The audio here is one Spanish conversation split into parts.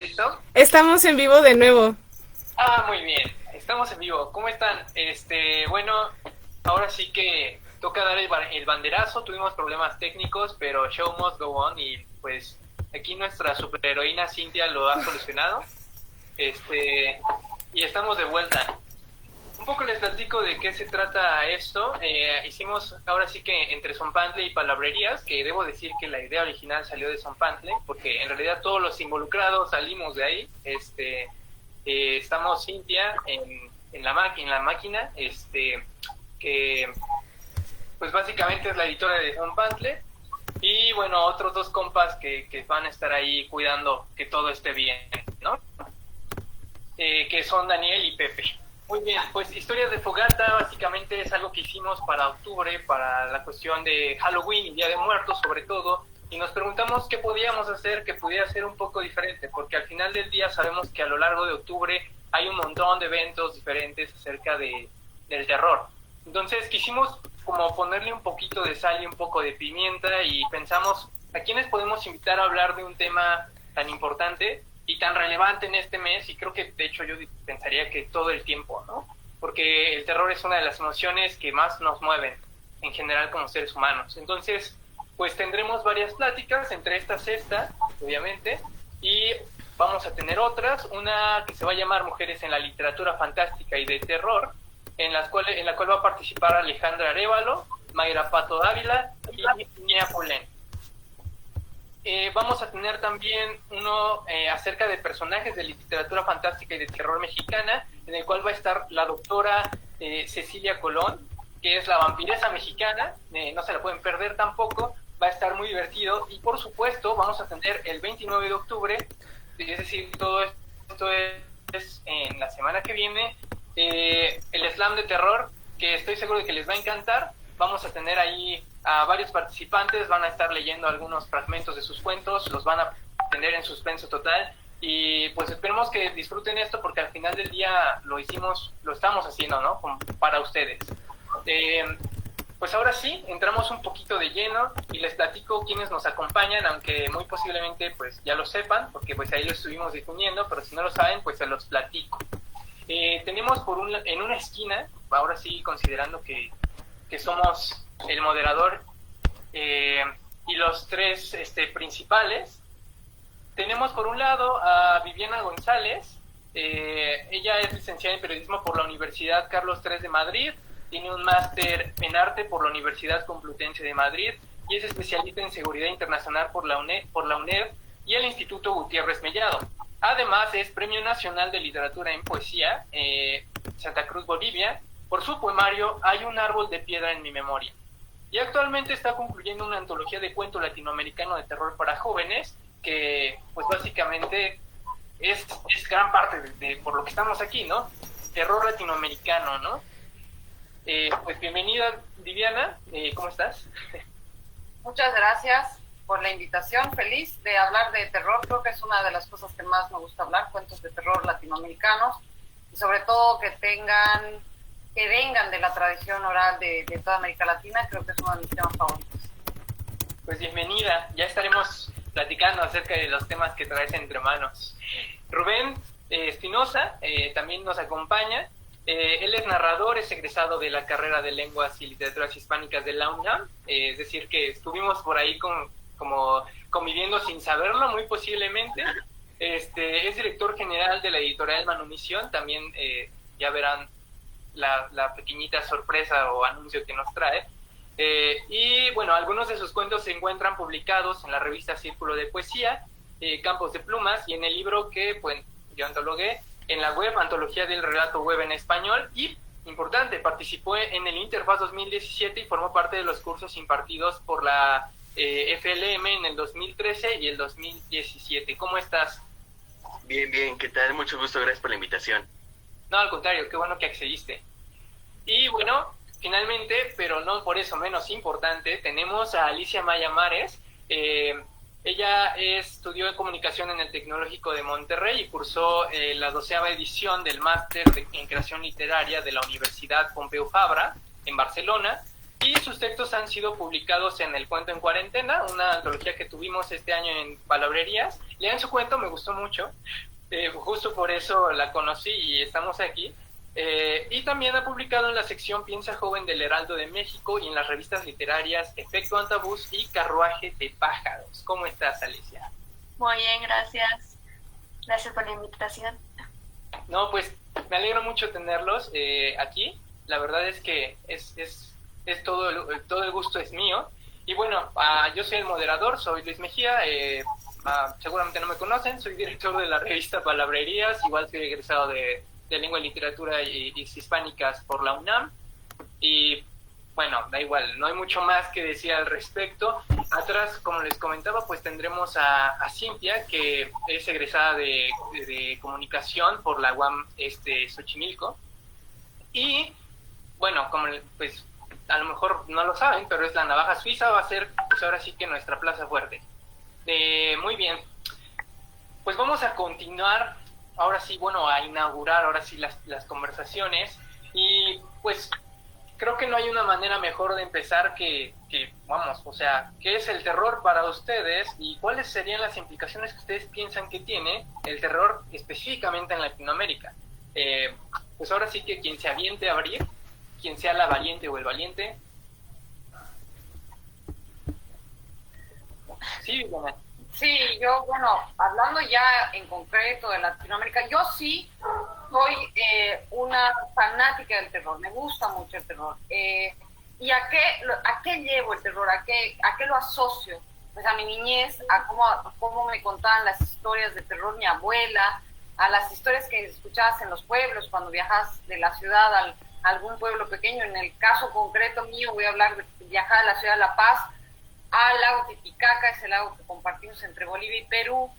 ¿Listo? Estamos en vivo de nuevo. Muy bien. Estamos en vivo. ¿Cómo están? Bueno, ahora sí que toca dar el banderazo. Tuvimos problemas técnicos, pero show must go on y pues aquí nuestra superheroína Cintia lo ha solucionado. Y estamos de vuelta. Un poco les platico de qué se trata esto. Hicimos ahora sí que entre Sonpantle y Palabrerías, que debo decir que la idea original salió de Sonpantle, porque en realidad todos los involucrados salimos de ahí. Estamos Cintia en la máquina, que pues básicamente es la editora de Sonpantle, y bueno, otros dos compas que van a estar ahí cuidando que todo esté bien, ¿no? Que son Daniel y Pepe. Muy bien, pues Historias de Fogata básicamente es algo que hicimos para octubre, para la cuestión de Halloween y Día de Muertos sobre todo, y nos preguntamos qué podíamos hacer que pudiera ser un poco diferente, porque al final del día sabemos que a lo largo de octubre hay un montón de eventos diferentes acerca del terror. Entonces quisimos como ponerle un poquito de sal y un poco de pimienta y pensamos a quiénes podemos invitar a hablar de un tema tan importante y tan relevante en este mes, y creo que de hecho yo pensaría que todo el tiempo, ¿no? Porque el terror es una de las emociones que más nos mueven en general como seres humanos. Entonces, pues tendremos varias pláticas, entre estas esta, obviamente, y vamos a tener otras, una que se va a llamar Mujeres en la Literatura Fantástica y de Terror, en la cual va a participar Alejandra Arévalo, Mayra Pato Dávila y Nia Pulén. Vamos a tener también uno acerca de personajes de literatura fantástica y de terror mexicana, en el cual va a estar la doctora Cecilia Colón, que es la vampiresa mexicana, no se la pueden perder tampoco, va a estar muy divertido, y por supuesto vamos a tener el 29 de octubre, es decir, todo esto es en la semana que viene, el slam de terror, que estoy seguro de que les va a encantar. Vamos a tener ahí a varios participantes, van a estar leyendo algunos fragmentos de sus cuentos, los van a tener en suspenso total, y pues esperemos que disfruten esto, porque al final del día lo estamos haciendo, ¿no? Para ustedes. Pues ahora sí, entramos un poquito de lleno y les platico quiénes nos acompañan, aunque muy posiblemente pues ya lo sepan, porque pues ahí lo estuvimos difundiendo, pero si no lo saben, pues se los platico. Tenemos en una esquina, ahora sí considerando que somos el moderador y los tres principales, tenemos por un lado a Viviana González. Ella es licenciada en periodismo por la Universidad Carlos III de Madrid, tiene un máster en arte por la Universidad Complutense de Madrid y es especialista en seguridad internacional por la UNED y el Instituto Gutiérrez Mellado. Además es Premio Nacional de Literatura en Poesía, Santa Cruz, Bolivia, por su poemario Hay un árbol de piedra en mi memoria. Y actualmente está concluyendo una antología de cuento latinoamericano de terror para jóvenes, que pues básicamente es gran parte por lo que estamos aquí, ¿no? Terror latinoamericano, ¿no? Pues bienvenida, Viviana, ¿cómo estás? Muchas gracias por la invitación. Feliz de hablar de terror. Creo que es una de las cosas que más me gusta hablar, cuentos de terror latinoamericanos, y sobre todo que vengan de la tradición oral de toda América Latina. Creo que es uno de mis temas favoritos. Pues bienvenida, ya estaremos platicando acerca de los temas que traes entre manos. Rubén Espinosa también nos acompaña. Él es narrador, es egresado de la carrera de Lenguas y Literaturas Hispánicas de la UNAM, es decir, que estuvimos por ahí como conviviendo sin saberlo, muy posiblemente. Es director general de la editorial Manumisión, también ya verán la pequeñita sorpresa o anuncio que nos trae. Y bueno, algunos de sus cuentos se encuentran publicados en la revista Círculo de Poesía, Campos de Plumas, y en el libro que pues, yo antologué en la web Antología del Relato Web en Español. Y, importante, participó en el Interfaz 2017 y formó parte de los cursos impartidos por la FLM en el 2013 y el 2017. ¿Cómo estás? Bien, bien, ¿qué tal? Mucho gusto, gracias por la invitación. No, al contrario, qué bueno que accediste. Y bueno, finalmente, pero no por eso menos importante, tenemos a Alicia Maya Mares. Ella estudió comunicación en el Tecnológico de Monterrey y cursó la 12ª edición del máster en creación literaria de la Universidad Pompeu Fabra en Barcelona. y sus textos han sido publicados en El Cuento en Cuarentena, una antología que tuvimos este año en Palabrerías. Lean su cuento, me gustó mucho, justo por eso la conocí y estamos aquí. Y también ha publicado en la sección Piensa Joven del Heraldo de México y en las revistas literarias Efecto Antabús y Carruaje de Pájaros. ¿Cómo estás, Alicia? Muy bien, gracias. Gracias por la invitación. No, pues me alegro mucho tenerlos aquí. La verdad es que es todo el gusto es mío. Y bueno, yo soy el moderador, soy Luis Mejía. Seguramente no me conocen, soy director de la revista Palabrerías, igual soy egresado de Lengua y Literatura y Hispánicas por la UNAM. Y bueno, da igual, no hay mucho más que decir al respecto. Atrás, como les comentaba, pues tendremos a Cintia, que es egresada de Comunicación por la UAM Xochimilco. Y bueno, como pues a lo mejor no lo saben, pero es la navaja suiza, va a ser pues ahora sí que nuestra plaza fuerte. Muy bien, pues vamos a continuar, ahora sí, bueno, a inaugurar ahora sí las conversaciones. Y pues creo que no hay una manera mejor de empezar que vamos, o sea, ¿qué es el terror para ustedes y cuáles serían las implicaciones que ustedes piensan que tiene el terror específicamente en Latinoamérica? Pues ahora sí que quien se aviente a abrir, quien sea la valiente o el valiente. Sí, Viviana. Sí, yo, bueno, hablando ya en concreto de Latinoamérica, yo sí soy una fanática del terror, me gusta mucho el terror. ¿Y a qué llevo el terror? ¿A qué lo asocio? Pues a mi niñez, a cómo me contaban las historias de terror mi abuela, a las historias que escuchabas en los pueblos cuando viajas de la ciudad a algún pueblo pequeño. En el caso concreto mío voy a hablar de viajar a la ciudad de La Paz, al lago Titicaca, es el lago que compartimos entre Bolivia y Perú,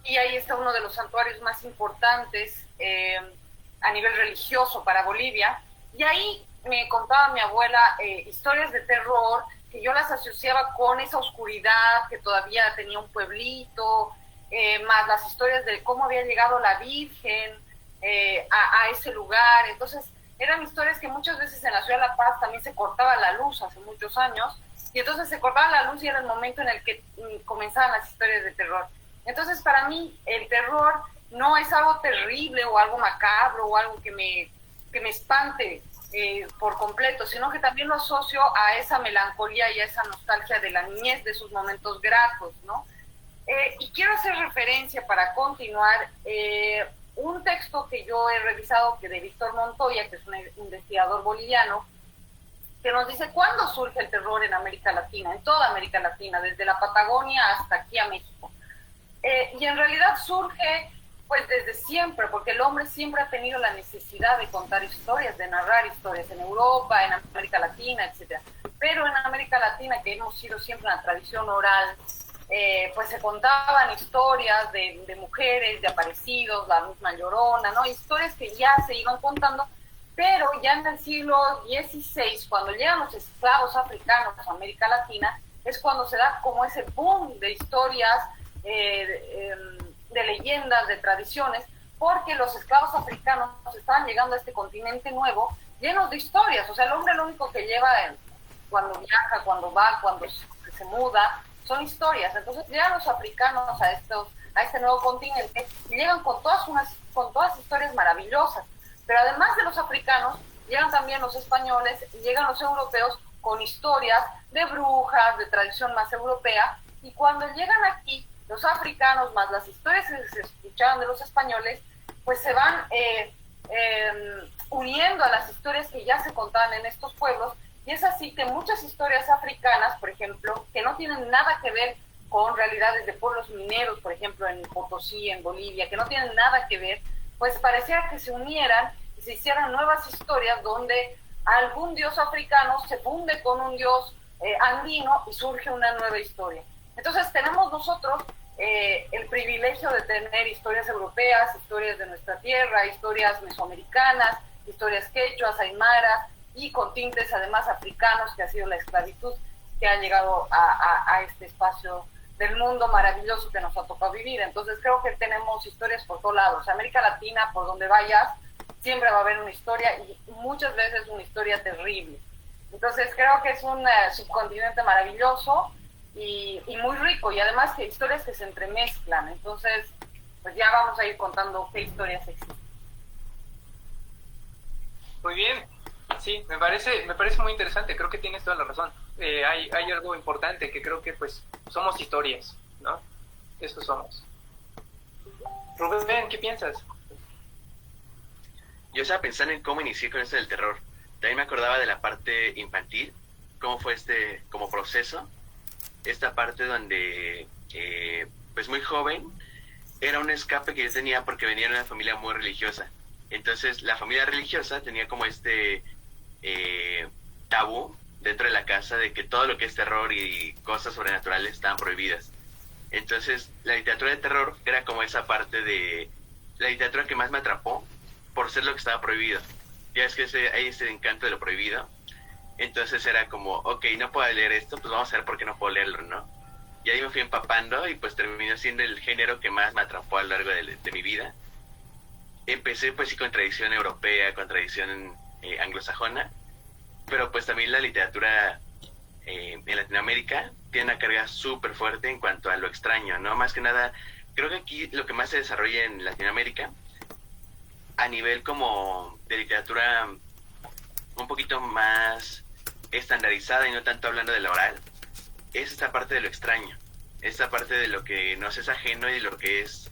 y ahí está uno de los santuarios más importantes a nivel religioso para Bolivia, y ahí me contaba mi abuela historias de terror que yo las asociaba con esa oscuridad que todavía tenía un pueblito, más las historias de cómo había llegado la Virgen a ese lugar. Entonces eran historias que muchas veces en la ciudad de La Paz también se cortaba la luz hace muchos años, y entonces se cortaba la luz y era el momento en el que comenzaban las historias de terror. Entonces para mí el terror no es algo terrible o algo macabro o algo que me espante por completo, sino que también lo asocio a esa melancolía y a esa nostalgia de la niñez, de esos momentos gratos, ¿no? Y quiero hacer referencia para continuar un texto que yo he revisado de Víctor Montoya, que es un investigador boliviano, que nos dice cuándo surge el terror en América Latina, en toda América Latina, desde la Patagonia hasta aquí a México. Y en realidad surge pues desde siempre, porque el hombre siempre ha tenido la necesidad de contar historias, de narrar historias en Europa, en América Latina, etc. Pero en América Latina, que hemos sido siempre una tradición oral, pues se contaban historias de mujeres, de aparecidos, la misma Llorona, ¿no? Historias que ya se iban contando, pero ya en el siglo XVI, cuando llegan los esclavos africanos a América Latina, es cuando se da como ese boom de historias, de leyendas, de tradiciones, porque los esclavos africanos estaban llegando a este continente nuevo llenos de historias. O sea, el hombre lo único que lleva cuando viaja, cuando va, cuando se muda, son historias. Entonces llegan los africanos a este nuevo continente y llegan con todas historias maravillosas. Pero además de los africanos, llegan también los españoles y llegan los europeos con historias de brujas, de tradición más europea, y cuando llegan aquí, los africanos más las historias que se escuchaban de los españoles, pues se van uniendo a las historias que ya se contaban en estos pueblos, y es así que muchas historias africanas, por ejemplo, que no tienen nada que ver con realidades de pueblos mineros, por ejemplo, en Potosí, en Bolivia, que no tienen nada que ver, pues pareciera que se unieran y se hicieran nuevas historias donde algún dios africano se funde con un dios andino y surge una nueva historia. Entonces tenemos nosotros el privilegio de tener historias europeas, historias de nuestra tierra, historias mesoamericanas, historias quechuas, aymaras, y con tintes además africanos, que ha sido la esclavitud que ha llegado a este espacio del mundo maravilloso que nos ha tocado vivir. Entonces creo que tenemos historias por todos lados. América Latina, por donde vayas, siempre va a haber una historia, y muchas veces una historia terrible. Entonces creo que es un subcontinente maravilloso y muy rico, y además que historias que se entremezclan. Entonces, pues ya vamos a ir contando qué historias existen. Muy bien, sí, me parece muy interesante, creo que tienes toda la razón. Hay algo importante que creo que pues somos historias, ¿no? Eso somos. Rubén, ¿qué piensas? Yo estaba pensando en cómo inicié con esto del terror. También me acordaba de la parte infantil, cómo fue como proceso. Esta parte donde, pues muy joven, era un escape que yo tenía porque venía de una familia muy religiosa. Entonces, la familia religiosa tenía como tabú dentro de la casa de que todo lo que es terror y cosas sobrenaturales estaban prohibidas. Entonces, la literatura de terror era como esa parte de la literatura que más me atrapó por ser lo que estaba prohibido. Ya es que hay ese encanto de lo prohibido. Entonces era como, ok, no puedo leer esto, pues vamos a ver por qué no puedo leerlo, ¿no? Y ahí me fui empapando y pues terminó siendo el género que más me atrapó a lo largo de mi vida. Empecé pues sí con tradición europea, con tradición anglosajona, pero pues también la literatura en Latinoamérica tiene una carga súper fuerte en cuanto a lo extraño, ¿no? Más que nada, creo que aquí lo que más se desarrolla en Latinoamérica, a nivel como de literatura un poquito más estandarizada y no tanto hablando de la oral, es esta parte de lo extraño, esta parte de lo que nos es ajeno y de lo que es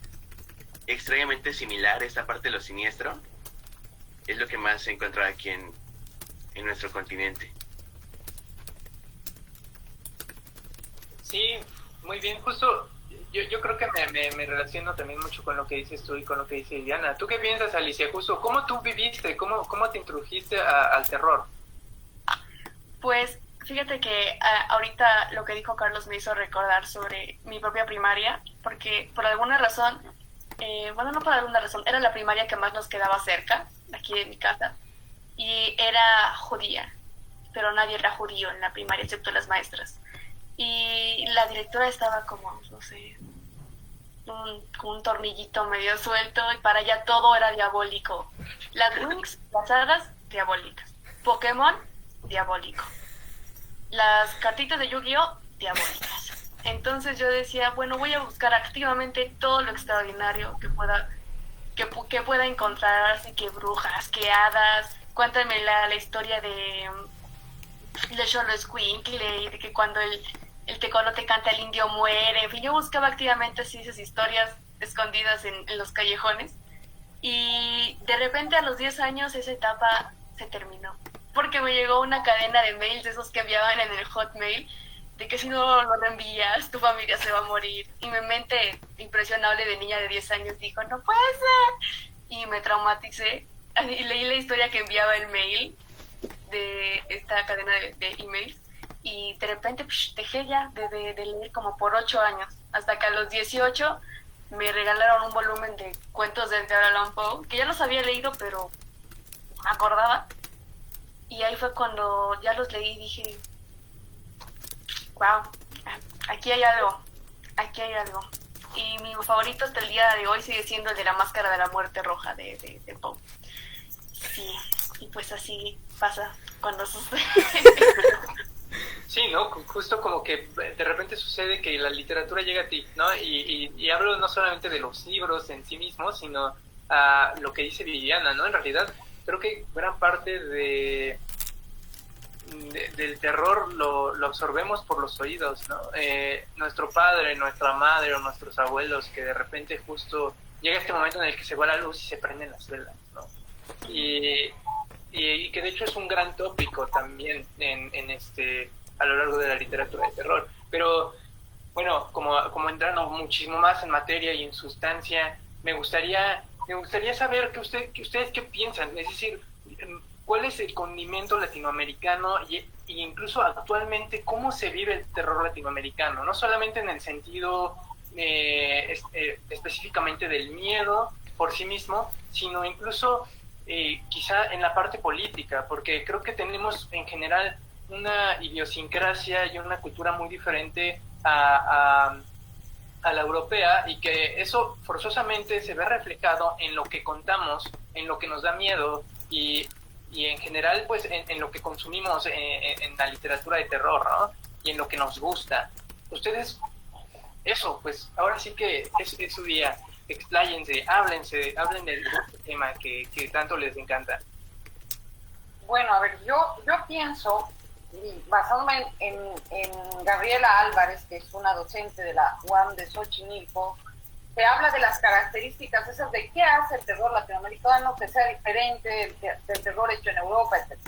extrañamente similar, esta parte de lo siniestro, es lo que más se encuentra aquí en nuestro continente. Sí, muy bien, justo yo creo que me relaciono también mucho con lo que dices tú y con lo que dice Diana. ¿Tú qué piensas, Alicia? Justo, ¿cómo tú viviste? ¿Cómo te introdujiste al terror? Pues fíjate que ahorita lo que dijo Carlos me hizo recordar sobre mi propia primaria, porque por alguna razón, bueno, no por alguna razón, era la primaria que más nos quedaba cerca, aquí de mi casa, y era judía, pero nadie era judío en la primaria excepto las maestras. Y la directora estaba como, no sé, con un tornillito medio suelto, y para ella todo era diabólico. Las Winx, las hadas, diabólicas. Pokémon, diabólico. Las cartitas de Yu-Gi-Oh, diabólicas. Entonces yo decía, bueno, voy a buscar activamente todo lo extraordinario que pueda encontrar, así que brujas, que hadas. Cuéntame la historia de Xoloitzcuintle, y de que cuando el tecolote canta el indio muere. En fin, yo buscaba activamente así esas historias escondidas en los callejones, y de repente a los 10 años esa etapa se terminó, porque me llegó una cadena de mails de esos que enviaban en el Hotmail, de que si no lo reenvías, tu familia se va a morir. Y mi mente impresionable de niña de 10 años dijo, no puede ser, y me traumaticé, y leí la historia que enviaba el mail de esta cadena de emails, y de repente dejé ya de leer como por 8 años, hasta que a los 18 me regalaron un volumen de cuentos de Edgar Allan Poe, que ya los había leído, pero me acordaba, y ahí fue cuando ya los leí y dije, wow, aquí hay algo, y mi favorito hasta el día de hoy sigue siendo el de la Máscara de la Muerte Roja de Poe. Sí, y pues así pasa cuando sucede. Sí, ¿no? Justo como que de repente sucede que la literatura llega a ti, ¿no? Y hablo no solamente de los libros en sí mismos, sino a lo que dice Viviana, ¿no? En realidad, creo que gran parte del terror lo absorbemos por los oídos, ¿no? Nuestro padre, nuestra madre o nuestros abuelos, que de repente justo llega este momento en el que se va la luz y se prenden las velas, ¿no? Y que de hecho es un gran tópico también a lo largo de la literatura de terror. Pero bueno, como entrando muchísimo más en materia y en sustancia, me gustaría saber que ustedes qué piensan, es decir, cuál es el condimento latinoamericano y incluso actualmente cómo se vive el terror latinoamericano, no solamente en el sentido específicamente del miedo por sí mismo, sino incluso quizá en la parte política, porque creo que tenemos en general una idiosincrasia y una cultura muy diferente a la europea, y que eso forzosamente se ve reflejado en lo que contamos, en lo que nos da miedo, y y en general pues en lo que consumimos en la literatura de terror, ¿no? Y en lo que nos gusta. Ustedes, eso, pues ahora sí que es su día, expláyense, hablen del tema que tanto les encanta. Bueno, a ver, yo pienso, y basándome en Gabriela Álvarez, que es una docente de la UAM de Xochimilco, que habla de las características esas de qué hace el terror latinoamericano que sea diferente del terror hecho en Europa, etc.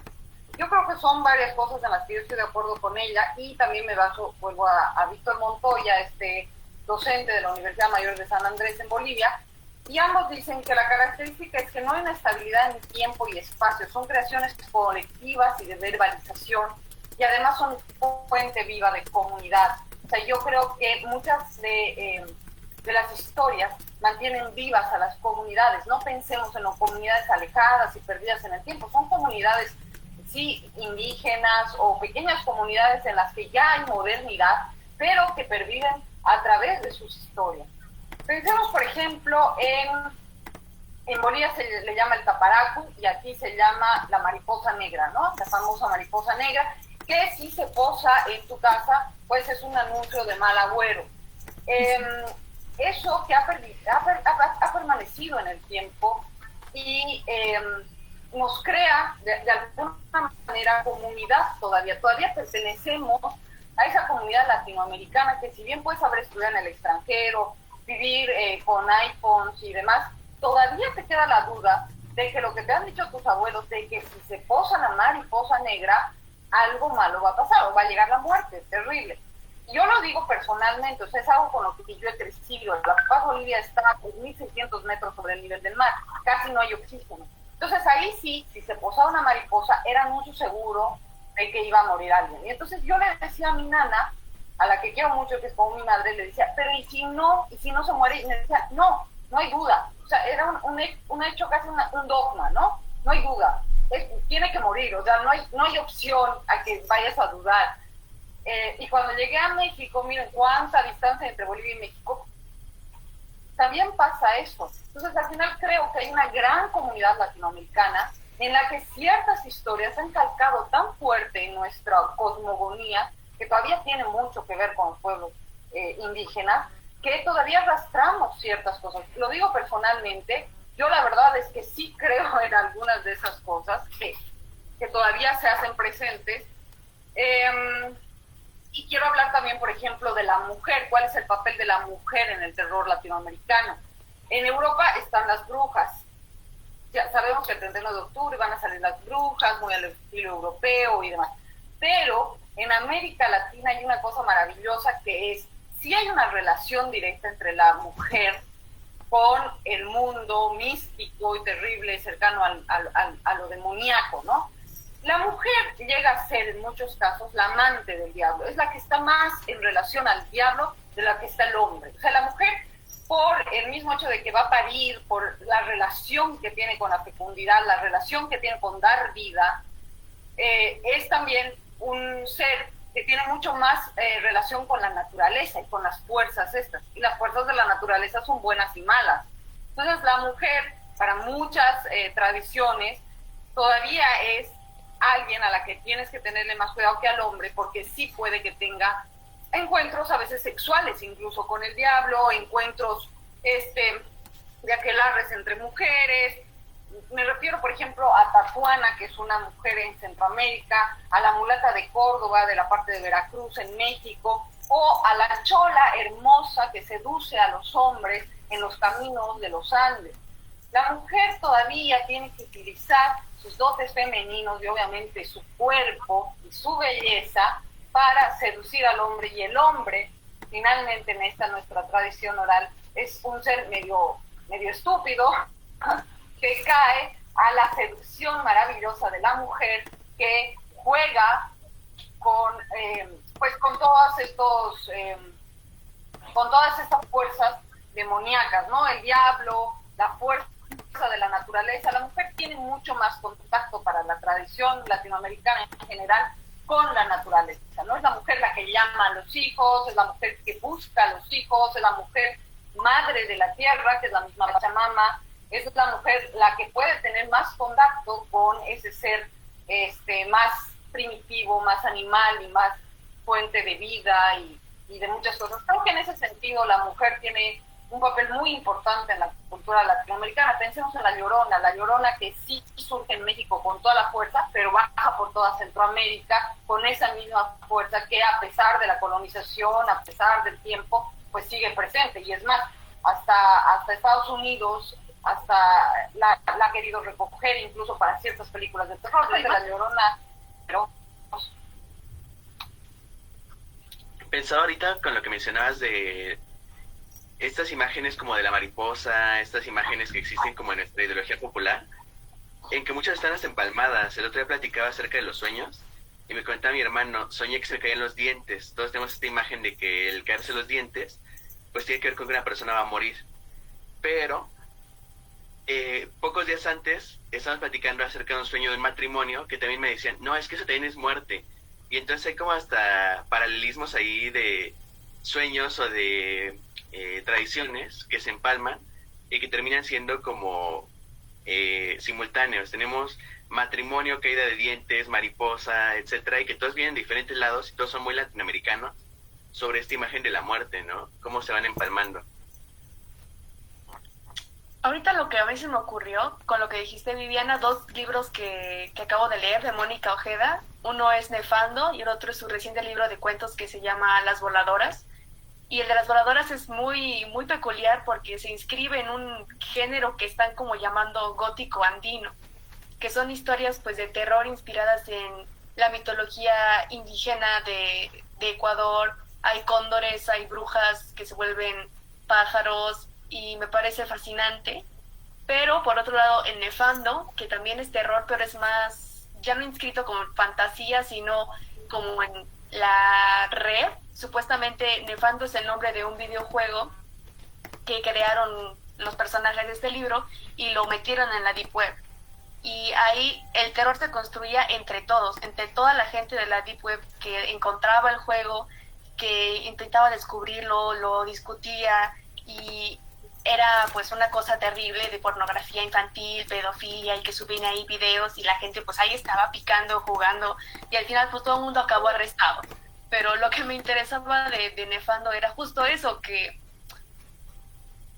Yo creo que son varias cosas en las que yo estoy de acuerdo con ella, y también vuelvo a Víctor Montoya, docente de la Universidad Mayor de San Andrés en Bolivia, y ambos dicen que la característica es que no hay una estabilidad en tiempo y espacio, son creaciones colectivas y de verbalización, y además son fuente viva de comunidad. O sea, yo creo que muchas de las historias mantienen vivas a las comunidades. No pensemos en las comunidades alejadas y perdidas en el tiempo, son comunidades, sí, indígenas o pequeñas comunidades en las que ya hay modernidad, pero que perviven a través de sus historias. Pensemos, por ejemplo, en Bolivia se le llama el taparacu y aquí se llama la mariposa negra, ¿no? La famosa mariposa negra, que si se posa en tu casa, pues es un anuncio de mal agüero. Eso que ha permanecido en el tiempo y nos crea de alguna manera comunidad todavía pertenecemos a esa comunidad latinoamericana que, si bien puedes haber estudiado en el extranjero, vivir con iPhones y demás, todavía te queda la duda de que lo que te han dicho tus abuelos, de que si se posa la mariposa negra, algo malo va a pasar, o va a llegar la muerte, terrible. Yo lo digo personalmente, o sea, es algo con lo que yo he crecido. La Paz Bolivia está a 1.600 metros sobre el nivel del mar, casi no hay oxígeno. Entonces ahí sí, si se posaba una mariposa, era mucho seguro de que iba a morir alguien. Y entonces yo le decía a mi nana, a la que quiero mucho, que es como mi madre, le decía, pero ¿y si no se muere? Y me decía, no hay duda. O sea, era un hecho, casi un dogma, ¿no? No hay duda. Tiene que morir, o sea, no hay opción a que vayas a dudar. Y cuando llegué a México, miren cuánta distancia entre Bolivia y México, también pasa eso. Entonces, al final creo que hay una gran comunidad latinoamericana en la que ciertas historias han calcado tan fuerte en nuestra cosmogonía, que todavía tiene mucho que ver con los pueblos indígenas, que todavía arrastramos ciertas cosas. Lo digo personalmente, yo la verdad es que sí creo en algunas de esas cosas que todavía se hacen presentes. Y quiero hablar también, por ejemplo, de la mujer. ¿Cuál es el papel de la mujer en el terror latinoamericano? En Europa están las brujas. Ya sabemos que el 31 de octubre van a salir las brujas, muy al estilo europeo y demás. Pero en América Latina hay una cosa maravillosa, que es, sí hay una relación directa entre la mujer con el mundo místico y terrible, cercano a lo demoníaco, ¿no? La mujer llega a ser, en muchos casos, la amante del diablo. Es la que está más en relación al diablo de la que está el hombre. O sea, la mujer, por el mismo hecho de que va a parir, por la relación que tiene con la fecundidad, la relación que tiene con dar vida, es también un ser que tiene mucho más relación con la naturaleza y con las fuerzas estas. Y las fuerzas de la naturaleza son buenas y malas. Entonces, la mujer, para muchas tradiciones, todavía es alguien a la que tienes que tenerle más cuidado que al hombre, porque sí puede que tenga encuentros a veces sexuales, incluso con el diablo, encuentros de aquelarres entre mujeres. Me refiero, por ejemplo, a Tatuana, que es una mujer en Centroamérica, a la mulata de Córdoba, de la parte de Veracruz, en México, o a la chola hermosa que seduce a los hombres en los caminos de los Andes. La mujer todavía tiene que utilizar sus dotes femeninos y obviamente su cuerpo y su belleza para seducir al hombre, y el hombre, finalmente en esta nuestra tradición oral, es un ser medio estúpido que cae a la seducción maravillosa de la mujer, que juega con todas estas fuerzas demoníacas, ¿no? El diablo, la fuerza de la naturaleza. La mujer tiene mucho más contacto, para la tradición latinoamericana en general, con la naturaleza, ¿no? Es la mujer la que llama a los hijos, es la mujer que busca a los hijos, es la mujer madre de la tierra, que es la misma Pachamama, es la mujer la que puede tener más contacto con ese ser más primitivo, más animal y más fuente de vida y de muchas cosas. Creo que en ese sentido la mujer tiene un papel muy importante en la cultura latinoamericana. Pensemos en la Llorona que sí surge en México con toda la fuerza, pero baja por toda Centroamérica con esa misma fuerza que a pesar de la colonización, a pesar del tiempo, pues sigue presente. Y es más, hasta Estados Unidos hasta la ha querido recoger incluso para ciertas películas de terror, de la Llorona. Pero Pensaba ahorita con lo que mencionabas de estas imágenes como de la mariposa, estas imágenes que existen como en nuestra ideología popular, en que muchas están hasta empalmadas. El otro día platicaba acerca de los sueños y me contaba mi hermano, soñé que se me caían los dientes. Todos tenemos esta imagen de que el caerse los dientes pues tiene que ver con que una persona va a morir. Pero pocos días antes estábamos platicando acerca de un sueño de un matrimonio que también me decían, no, es que eso también es muerte. Y entonces hay como hasta paralelismos ahí de sueños o de tradiciones que se empalman y que terminan siendo como simultáneos. Tenemos matrimonio, caída de dientes, mariposa, etcétera, y que todos vienen de diferentes lados y todos son muy latinoamericanos sobre esta imagen de la muerte, ¿no? Cómo se van empalmando. Ahorita lo que a mí se me ocurrió, con lo que dijiste, Viviana, 2 libros que acabo de leer de Mónica Ojeda. Uno es Nefando y el otro es su reciente libro de cuentos que se llama Las Voladoras. Y el de Las Voladoras es muy, muy peculiar porque se inscribe en un género que están como llamando gótico andino, que son historias pues de terror inspiradas en la mitología indígena de Ecuador. Hay cóndores, hay brujas que se vuelven pájaros, y me parece fascinante. Pero por otro lado, el Nefando, que también es terror, pero es más, ya no inscrito como fantasía, sino como en la red. Supuestamente Nefando es el nombre de un videojuego que crearon los personajes de este libro y lo metieron en la Deep Web. Y ahí el terror se construía entre todos, entre toda la gente de la Deep Web que encontraba el juego, que intentaba descubrirlo, lo discutía, y era pues una cosa terrible de pornografía infantil, pedofilia, y que subían ahí videos y la gente pues ahí estaba picando, jugando, y al final pues todo el mundo acabó arrestado. Pero lo que me interesaba de Nefando era justo eso, que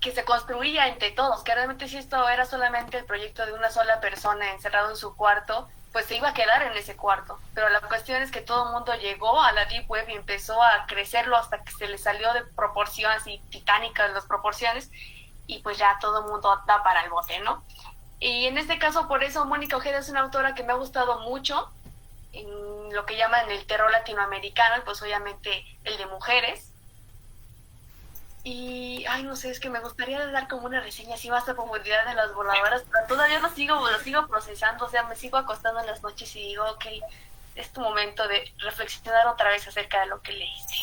se construía entre todos, que realmente si esto era solamente el proyecto de una sola persona encerrado en su cuarto, pues se iba a quedar en ese cuarto. Pero la cuestión es que todo el mundo llegó a la Deep Web y empezó a crecerlo hasta que se le salió de proporciones y titánicas las proporciones, y pues ya todo el mundo da para el bote, ¿no? Y en este caso, por eso Mónica Ojeda es una autora que me ha gustado mucho en lo que llaman el terror latinoamericano, y pues obviamente el de mujeres. Y, no sé, es que me gustaría dar como una reseña así más a profundidad de Las Voladoras, pero todavía lo sigo procesando. O sea, me sigo acostando en las noches y digo, ok, es tu momento de reflexionar otra vez acerca de lo que leíste.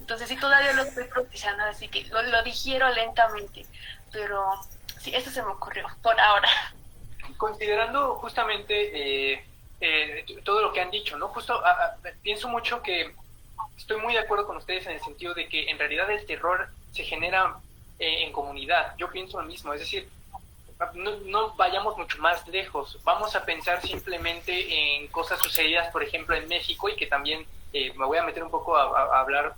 Entonces sí, todavía lo estoy procesando, así que lo digiero lentamente, pero sí, eso se me ocurrió por ahora. Considerando justamente todo lo que han dicho, ¿no? Justo pienso mucho que estoy muy de acuerdo con ustedes en el sentido de que en realidad el terror se genera en comunidad. Yo pienso lo mismo, es decir, no vayamos mucho más lejos. Vamos a pensar simplemente en cosas sucedidas, por ejemplo, en México, y que también me voy a meter un poco a hablar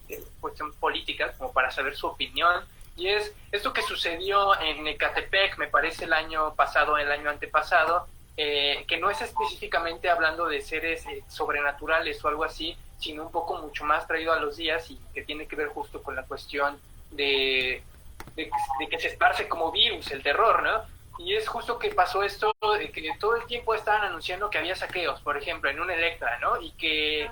de cuestiones políticas, como para saber su opinión. Y es esto que sucedió en Ecatepec, me parece el año pasado, el año antepasado, que no es específicamente hablando de seres sobrenaturales o algo así, sino un poco mucho más traído a los días, y que tiene que ver justo con la cuestión de que se esparce como virus el terror, ¿no? Y es justo que pasó esto, de que todo el tiempo estaban anunciando que había saqueos, por ejemplo, en un Electra, ¿no? Y que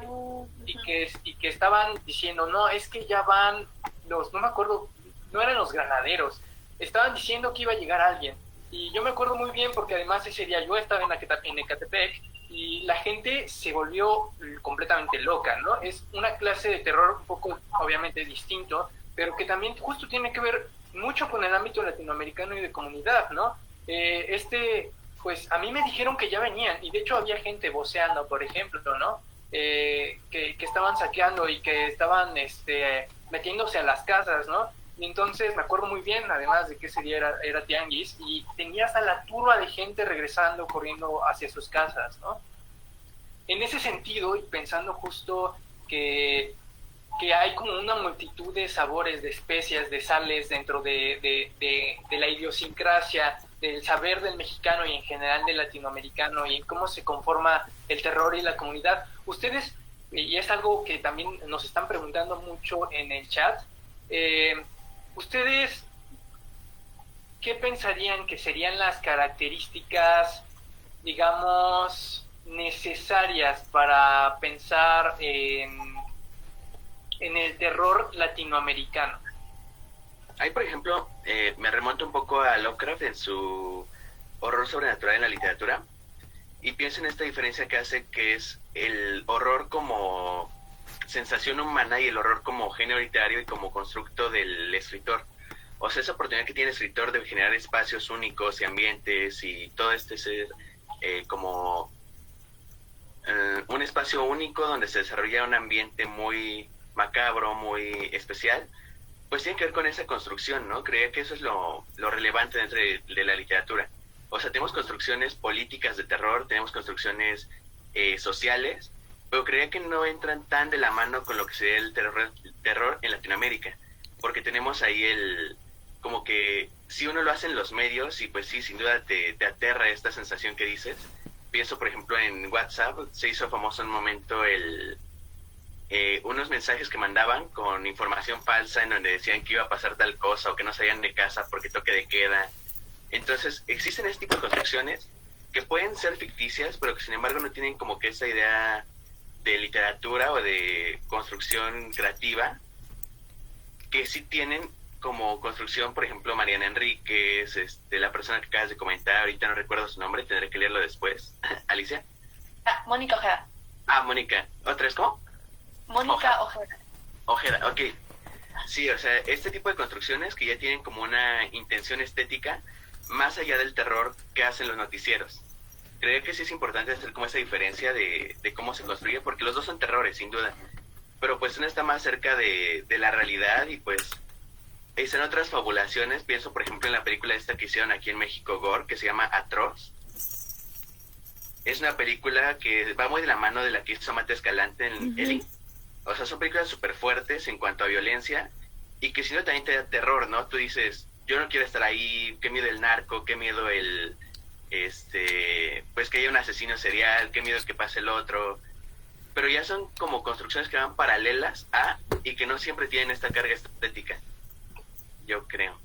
estaban diciendo, no, es que ya van no me acuerdo, no eran los granaderos, estaban diciendo que iba a llegar alguien. Y yo me acuerdo muy bien porque además ese día yo estaba en Ecatepec y la gente se volvió completamente loca, ¿no? Es una clase de terror un poco, obviamente, distinto, pero que también justo tiene que ver mucho con el ámbito latinoamericano y de comunidad, ¿no? Pues a mí me dijeron que ya venían, y de hecho había gente voceando, por ejemplo, ¿no? Que estaban saqueando y que estaban metiéndose a las casas, ¿no? Y entonces me acuerdo muy bien, además de que ese día era tianguis, y tenías a la turba de gente regresando, corriendo hacia sus casas, ¿no? En ese sentido, y pensando justo que hay como una multitud de sabores, de especias, de sales dentro de la idiosincrasia, del saber del mexicano y en general del latinoamericano, y en cómo se conforma el terror y la comunidad. Ustedes, y es algo que también nos están preguntando mucho en el chat, ¿ustedes qué pensarían que serían las características, digamos, necesarias para pensar en el terror latinoamericano? Ahí, por ejemplo, me remonto un poco a Lovecraft en su horror sobrenatural en la literatura, y pienso en esta diferencia que hace, que es el horror como sensación humana y el horror como género literario y como constructo del escritor. O sea, esa oportunidad que tiene el escritor de generar espacios únicos y ambientes y todo este ser como un espacio único donde se desarrolla un ambiente muy macabro, muy especial, pues tiene que ver con esa construcción, ¿no? Creía que eso es lo relevante dentro de la literatura. O sea, tenemos construcciones políticas de terror, tenemos construcciones sociales, pero creía que no entran tan de la mano con lo que sería el terror en Latinoamérica, porque tenemos ahí como que si uno lo hace en los medios, y pues sí, sin duda te aterra esta sensación que dices. Pienso, por ejemplo, en WhatsApp, se hizo famoso en un momento unos mensajes que mandaban con información falsa en donde decían que iba a pasar tal cosa o que no salían de casa porque toque de queda. Entonces, existen este tipo de construcciones que pueden ser ficticias, pero que sin embargo no tienen como que esa idea de literatura o de construcción creativa, que sí tienen como construcción, por ejemplo, Mariana Enríquez, la persona que acabas de comentar, ahorita no recuerdo su nombre, tendré que leerlo después. ¿Alicia? Mónica Ojeda. Mónica. ¿Otra vez cómo? Mónica Ojeda. Ojeda, ok. Sí, o sea, este tipo de construcciones que ya tienen como una intención estética más allá del terror que hacen los noticieros. Creo que sí es importante hacer como esa diferencia de cómo se construye, porque los dos son terrores, sin duda. Pero pues uno está más cerca de la realidad, y pues en otras fabulaciones, pienso por ejemplo en la película esta que hicieron aquí en México, Gore, que se llama Atroz. Es una película que va muy de la mano de la que hizo Mate Escalante en Ellie. O sea, son películas súper fuertes en cuanto a violencia, y que si no también te da terror, ¿no? Tú dices, yo no quiero estar ahí, qué miedo el narco, qué miedo pues que haya un asesino serial, qué miedo que pase el otro. Pero ya son como construcciones que van paralelas a, y que no siempre tienen esta carga estética, yo creo.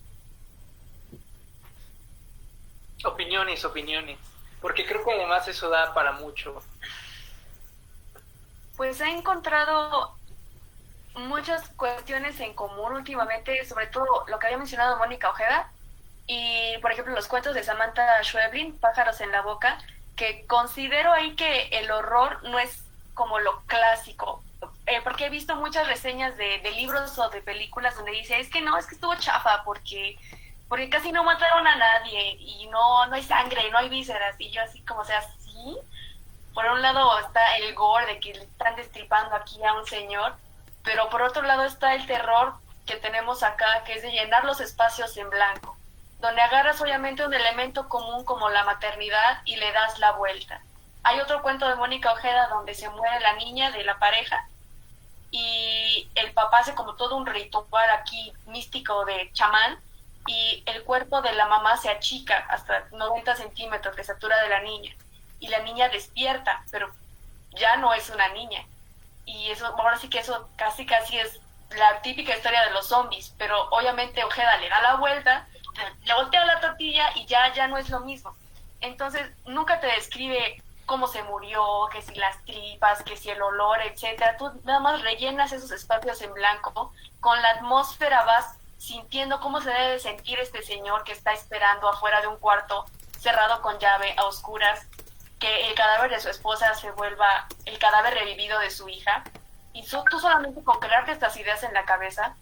Opiniones, porque creo que además eso da para mucho. Pues he encontrado muchas cuestiones en común últimamente, sobre todo lo que había mencionado Mónica Ojeda, y por ejemplo los cuentos de Samantha Schweblin, Pájaros en la boca, que considero ahí que el horror no es como lo clásico, porque he visto muchas reseñas de libros o de películas donde dice, es que estuvo chafa porque casi no mataron a nadie, y no hay sangre, no hay vísceras, y yo así como, o sea, sí, por un lado está el gore de que le están destripando aquí a un señor, pero por otro lado está el terror que tenemos acá, que es de llenar los espacios en blanco, donde agarras obviamente un elemento común como la maternidad y le das la vuelta. Hay otro cuento de Mónica Ojeda donde se muere la niña de la pareja y el papá hace como todo un ritual aquí místico de chamán, y el cuerpo de la mamá se achica hasta 90 centímetros de estatura de la niña, y la niña despierta, pero ya no es una niña. Y eso, ahora sí que eso casi es la típica historia de los zombies, pero obviamente Ojeda le da la vuelta, le voltea la tortilla y ya no es lo mismo. Entonces nunca te describe cómo se murió, que si las tripas, que si el olor, etcétera. Tú nada más rellenas esos espacios en blanco, con la atmósfera vas sintiendo cómo se debe sentir este señor que está esperando afuera de un cuarto cerrado con llave, a oscuras, que el cadáver de su esposa se vuelva el cadáver revivido de su hija. Y tú solamente con crearte estas ideas en la cabeza,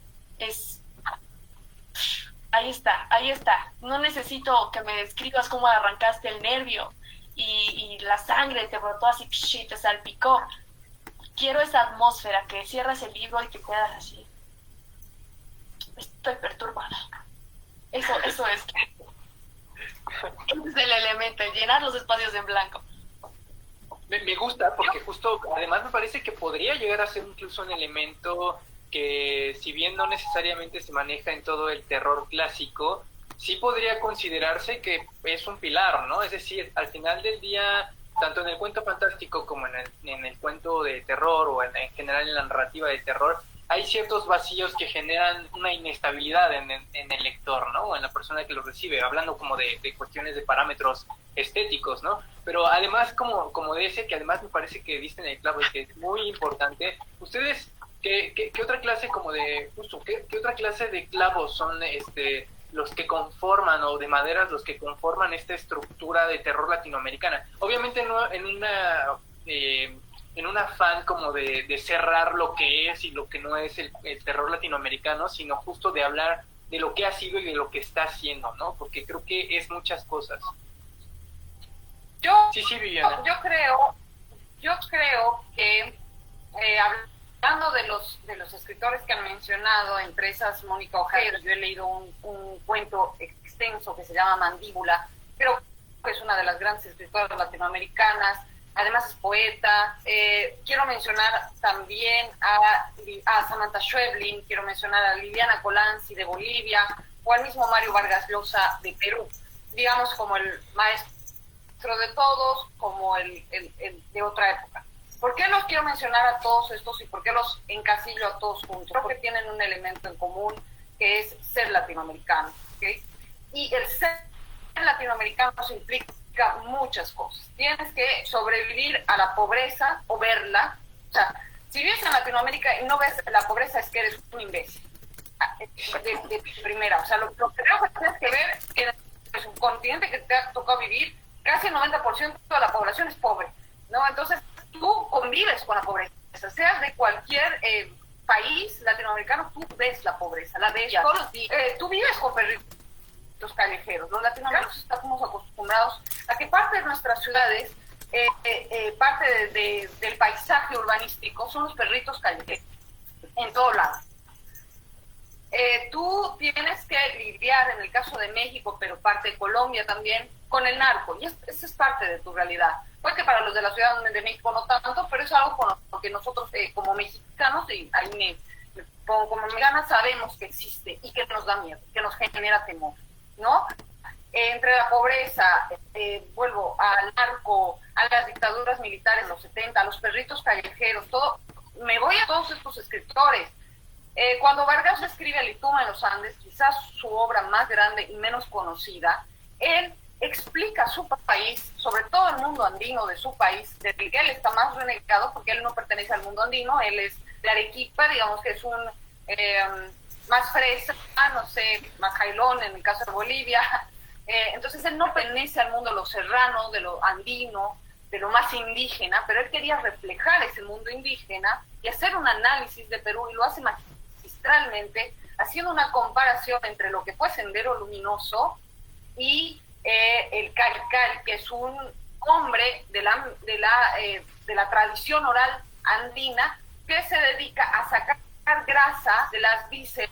ahí está. No necesito que me describas cómo arrancaste el nervio y la sangre te brotó así, te salpicó. Quiero esa atmósfera que cierras el libro y te quedas así. estoy perturbada. Eso es. Ese es el elemento, llenar los espacios en blanco. Me gusta porque justo, además me parece que podría llegar a ser incluso un elemento que, si bien no necesariamente se maneja en todo el terror clásico, sí podría considerarse que es un pilar, ¿no? Es decir, al final del día, tanto en el cuento fantástico como en el cuento de terror o en general en la narrativa de terror, hay ciertos vacíos que generan una inestabilidad en el lector, ¿no? O en la persona que lo recibe, hablando como de cuestiones de parámetros estéticos, ¿no? Pero además, como de ese, que además me parece que diste en el clavo y que es muy importante, ustedes, ¿qué otra clase como de, justo, qué otra clase de clavos son los que conforman, o de maderas los que conforman esta estructura de terror latinoamericana? Obviamente no en un afán como de cerrar lo que es y lo que no es el terror latinoamericano, sino justo de hablar de lo que ha sido y de lo que está haciendo, ¿no? Porque creo que es muchas cosas. Sí, Viviana. Yo creo que hablando de los escritores que han mencionado, entre esas Mónica Ojeda, yo he leído un cuento extenso que se llama Mandíbula, creo que es una de las grandes escritoras latinoamericanas, además es poeta. Quiero mencionar también a Samantha Schweblin, quiero mencionar a Liliana Colanzi de Bolivia, o al mismo Mario Vargas Llosa de Perú, digamos como el maestro de todos, como el de otra época. ¿Por qué los quiero mencionar a todos estos y por qué los encasillo a todos juntos? Creo que tienen un elemento en común, que es ser latinoamericanos, ¿okay? Y el ser latinoamericano implica muchas cosas. Tienes que sobrevivir a la pobreza o verla. O sea, si vives en Latinoamérica y no ves la pobreza, es que eres un imbécil. De primera. O sea, lo que creo que tienes que ver es que es un continente que te ha tocado vivir, casi el 90% de la población es pobre, ¿no? Entonces, tú convives con la pobreza, seas de cualquier país latinoamericano, tú ves la pobreza, la ves todos los días. Tú vives con perritos callejeros. Los latinoamericanos estamos acostumbrados a que parte de nuestras ciudades, parte del paisaje urbanístico son los perritos callejeros, en todo lado. Tú tienes que lidiar, en el caso de México, pero parte de Colombia también, con el narco, y eso es parte de tu realidad. Puede que para los de la Ciudad de México no tanto, pero es algo con lo que nosotros como mexicanos, y ahí como mexicanas, sabemos que existe y que nos da miedo, que nos genera temor, ¿no? Entre la pobreza, vuelvo al narco, a las dictaduras militares de los 70, a los perritos callejeros, todo, me voy a todos estos escritores. Cuando Vargas escribe El Ituma en los Andes, quizás su obra más grande y menos conocida, él explica su país, sobre todo el mundo andino de su país, del que él está más renegado porque él no pertenece al mundo andino, él es de Arequipa, digamos que es un más fresa, no sé, más jailón en el caso de Bolivia. Entonces él no pertenece al mundo de lo serrano, de lo andino, de lo más indígena, pero él quería reflejar ese mundo indígena y hacer un análisis de Perú, y lo hace magistralmente, haciendo una comparación entre lo que fue Sendero Luminoso y el Cari, que es un hombre de la tradición oral andina que se dedica a sacar grasa de las vísceras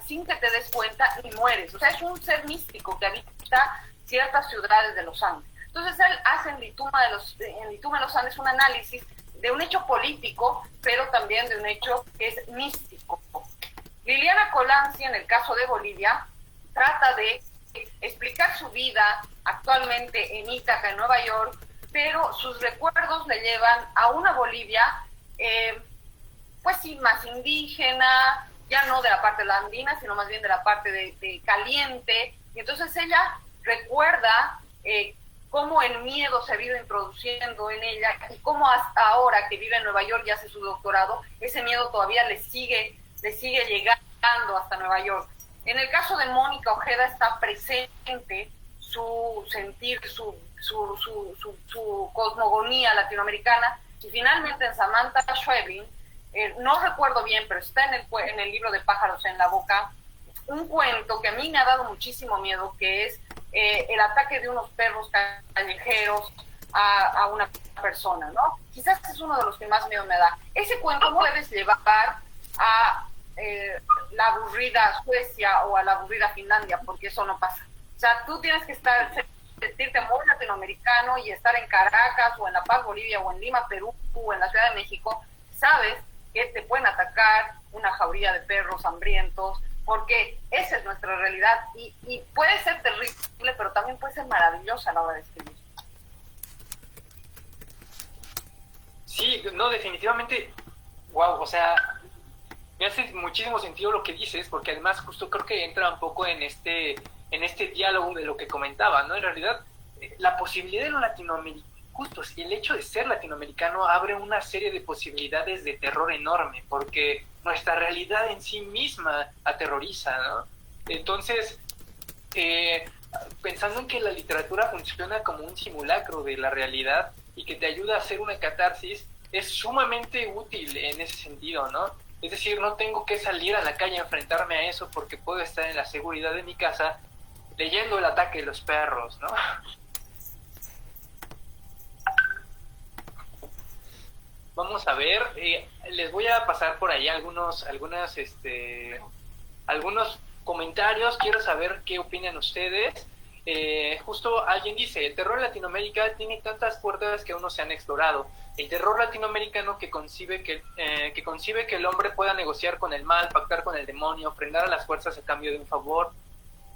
sin que te des cuenta y mueres. O sea, es un ser místico que habita ciertas ciudades de los Andes. Entonces él hace en Lituma de los Andes un análisis de un hecho político, pero también de un hecho que es místico. Liliana Colanzi, en el caso de Bolivia, trata de explicar su vida actualmente en Ítaca, en Nueva York, pero sus recuerdos le llevan a una Bolivia, pues sí, más indígena, ya no de la parte de la andina, sino más bien de la parte de caliente, y entonces ella recuerda cómo el miedo se ha ido introduciendo en ella, y cómo hasta ahora que vive en Nueva York y hace su doctorado, ese miedo todavía le sigue llegando hasta Nueva York. En el caso de Mónica Ojeda está presente su sentir, su cosmogonía latinoamericana, y finalmente en Samantha Schweblin, no recuerdo bien, pero está en el libro de Pájaros en la Boca, un cuento que a mí me ha dado muchísimo miedo, que es el ataque de unos perros callejeros a una persona, ¿no? Quizás es uno de los que más miedo me da. Ese cuento no puedes llevar a la aburrida Suecia o a la aburrida Finlandia, porque eso no pasa. O sea, tú tienes que sentirte muy latinoamericano y estar en Caracas o en La Paz, Bolivia, o en Lima, Perú, o en la Ciudad de México, sabes que te pueden atacar una jauría de perros hambrientos, porque esa es nuestra realidad y puede ser terrible, pero también puede ser maravillosa a la hora de escribir. Sí, no, definitivamente, wow, o sea, me hace muchísimo sentido lo que dices, porque además justo creo que entra un poco en este diálogo de lo que comentaba, ¿no? En realidad, la posibilidad de lo latinoamericano, justo el hecho de ser latinoamericano abre una serie de posibilidades de terror enorme, porque nuestra realidad en sí misma aterroriza, ¿no? Entonces, pensando en que la literatura funciona como un simulacro de la realidad y que te ayuda a hacer una catarsis, es sumamente útil en ese sentido, ¿no? Es decir, no tengo que salir a la calle a enfrentarme a eso porque puedo estar en la seguridad de mi casa leyendo El ataque de los perros, ¿no? Vamos a ver, les voy a pasar por ahí algunos comentarios, quiero saber qué opinan ustedes. Justo alguien dice, el terror en Latinoamérica tiene tantas puertas que aún no se han explorado. El terror latinoamericano que concibe que el hombre pueda negociar con el mal, pactar con el demonio, ofrendar a las fuerzas a cambio de un favor.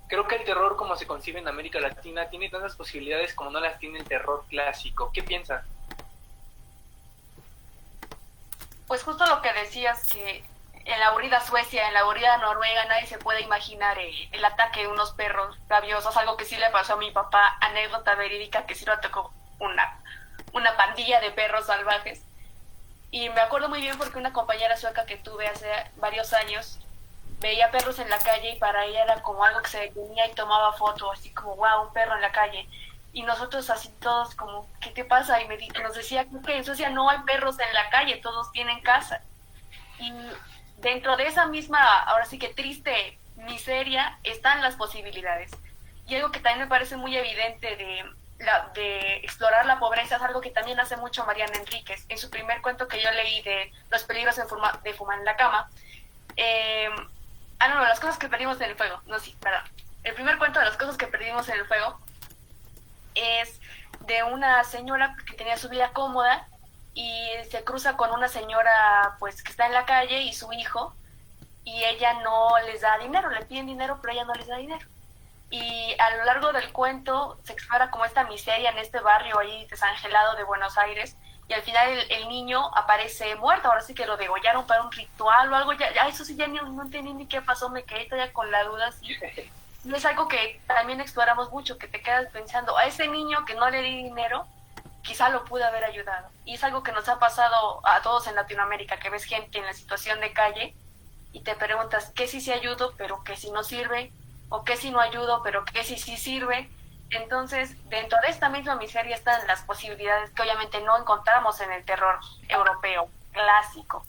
Creo que el terror como se concibe en América Latina tiene tantas posibilidades como no las tiene el terror clásico. ¿Qué piensan? Pues justo lo que decías, que en la aburrida Suecia, en la aburrida Noruega, nadie se puede imaginar el ataque de unos perros rabiosos, algo que sí le pasó a mi papá, anécdota verídica, que sí lo atacó una pandilla de perros salvajes. Y me acuerdo muy bien porque una compañera sueca que tuve hace varios años veía perros en la calle y para ella era como algo que se detenía y tomaba fotos, así como, wow, un perro en la calle. Y nosotros así todos como, ¿qué te pasa? Y nos decía que en Suecia no hay perros en la calle, todos tienen casa. Y dentro de esa misma, ahora sí que triste miseria, están las posibilidades. Y algo que también me parece muy evidente de explorar la pobreza es algo que también hace mucho Mariana Enríquez. En su primer cuento que yo leí de Los peligros de fumar en la cama, las cosas que perdimos en el fuego. El primer cuento de Las cosas que perdimos en el fuego es de una señora que tenía su vida cómoda y se cruza con una señora pues que está en la calle y su hijo, y ella no les da dinero, le piden dinero pero ella no les da dinero. Y a lo largo del cuento se explora como esta miseria en este barrio ahí desangelado de Buenos Aires, y al final el niño aparece muerto. Ahora sí que lo degollaron para un ritual o algo, ya eso sí ya no entendí ni qué pasó, me quedé todavía con la duda así. No es algo que también exploramos mucho, que te quedas pensando, a ese niño que no le di dinero, quizá lo pude haber ayudado. Y es algo que nos ha pasado a todos en Latinoamérica, que ves gente en la situación de calle y te preguntas, ¿qué si ayudo, pero qué si no sirve? ¿O qué si no ayudo, pero qué si sí sirve? Entonces, dentro de esta misma miseria están las posibilidades que obviamente no encontramos en el terror europeo clásico.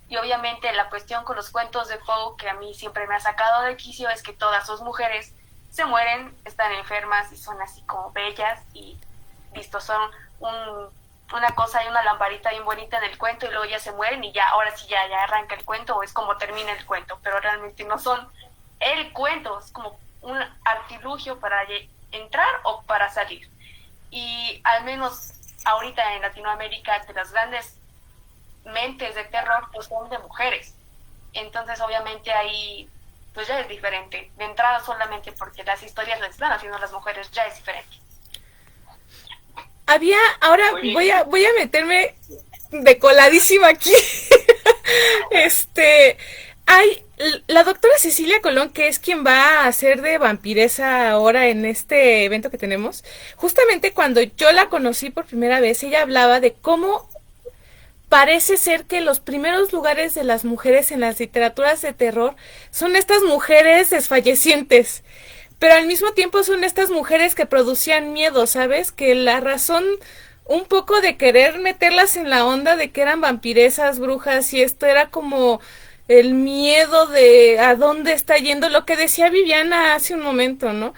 Y obviamente la cuestión con los cuentos de Poe, que a mí siempre me ha sacado de quicio, es que todas sus mujeres se mueren, están enfermas y son así como bellas y listo, son una cosa y una lamparita bien bonita en el cuento y luego ya se mueren y ya, ahora sí ya arranca el cuento o es como termina el cuento, pero realmente no son el cuento, es como un artilugio para entrar o para salir. Y al menos ahorita en Latinoamérica, de las grandes mentes de terror pues son de mujeres, entonces obviamente ahí pues ya es diferente de entrada, solamente porque las historias las están haciendo las mujeres, ya es diferente. Ahora voy a meterme de coladísima aquí. Hay la doctora Cecilia Colón, que es quien va a hacer de vampiresa ahora en este evento que tenemos. Justamente cuando yo la conocí por primera vez, ella hablaba de cómo parece ser que los primeros lugares de las mujeres en las literaturas de terror son estas mujeres desfallecientes, pero al mismo tiempo son estas mujeres que producían miedo, ¿sabes? Que la razón un poco de querer meterlas en la onda de que eran vampiresas, brujas, y esto era como el miedo de a dónde está yendo, lo que decía Viviana hace un momento, ¿no?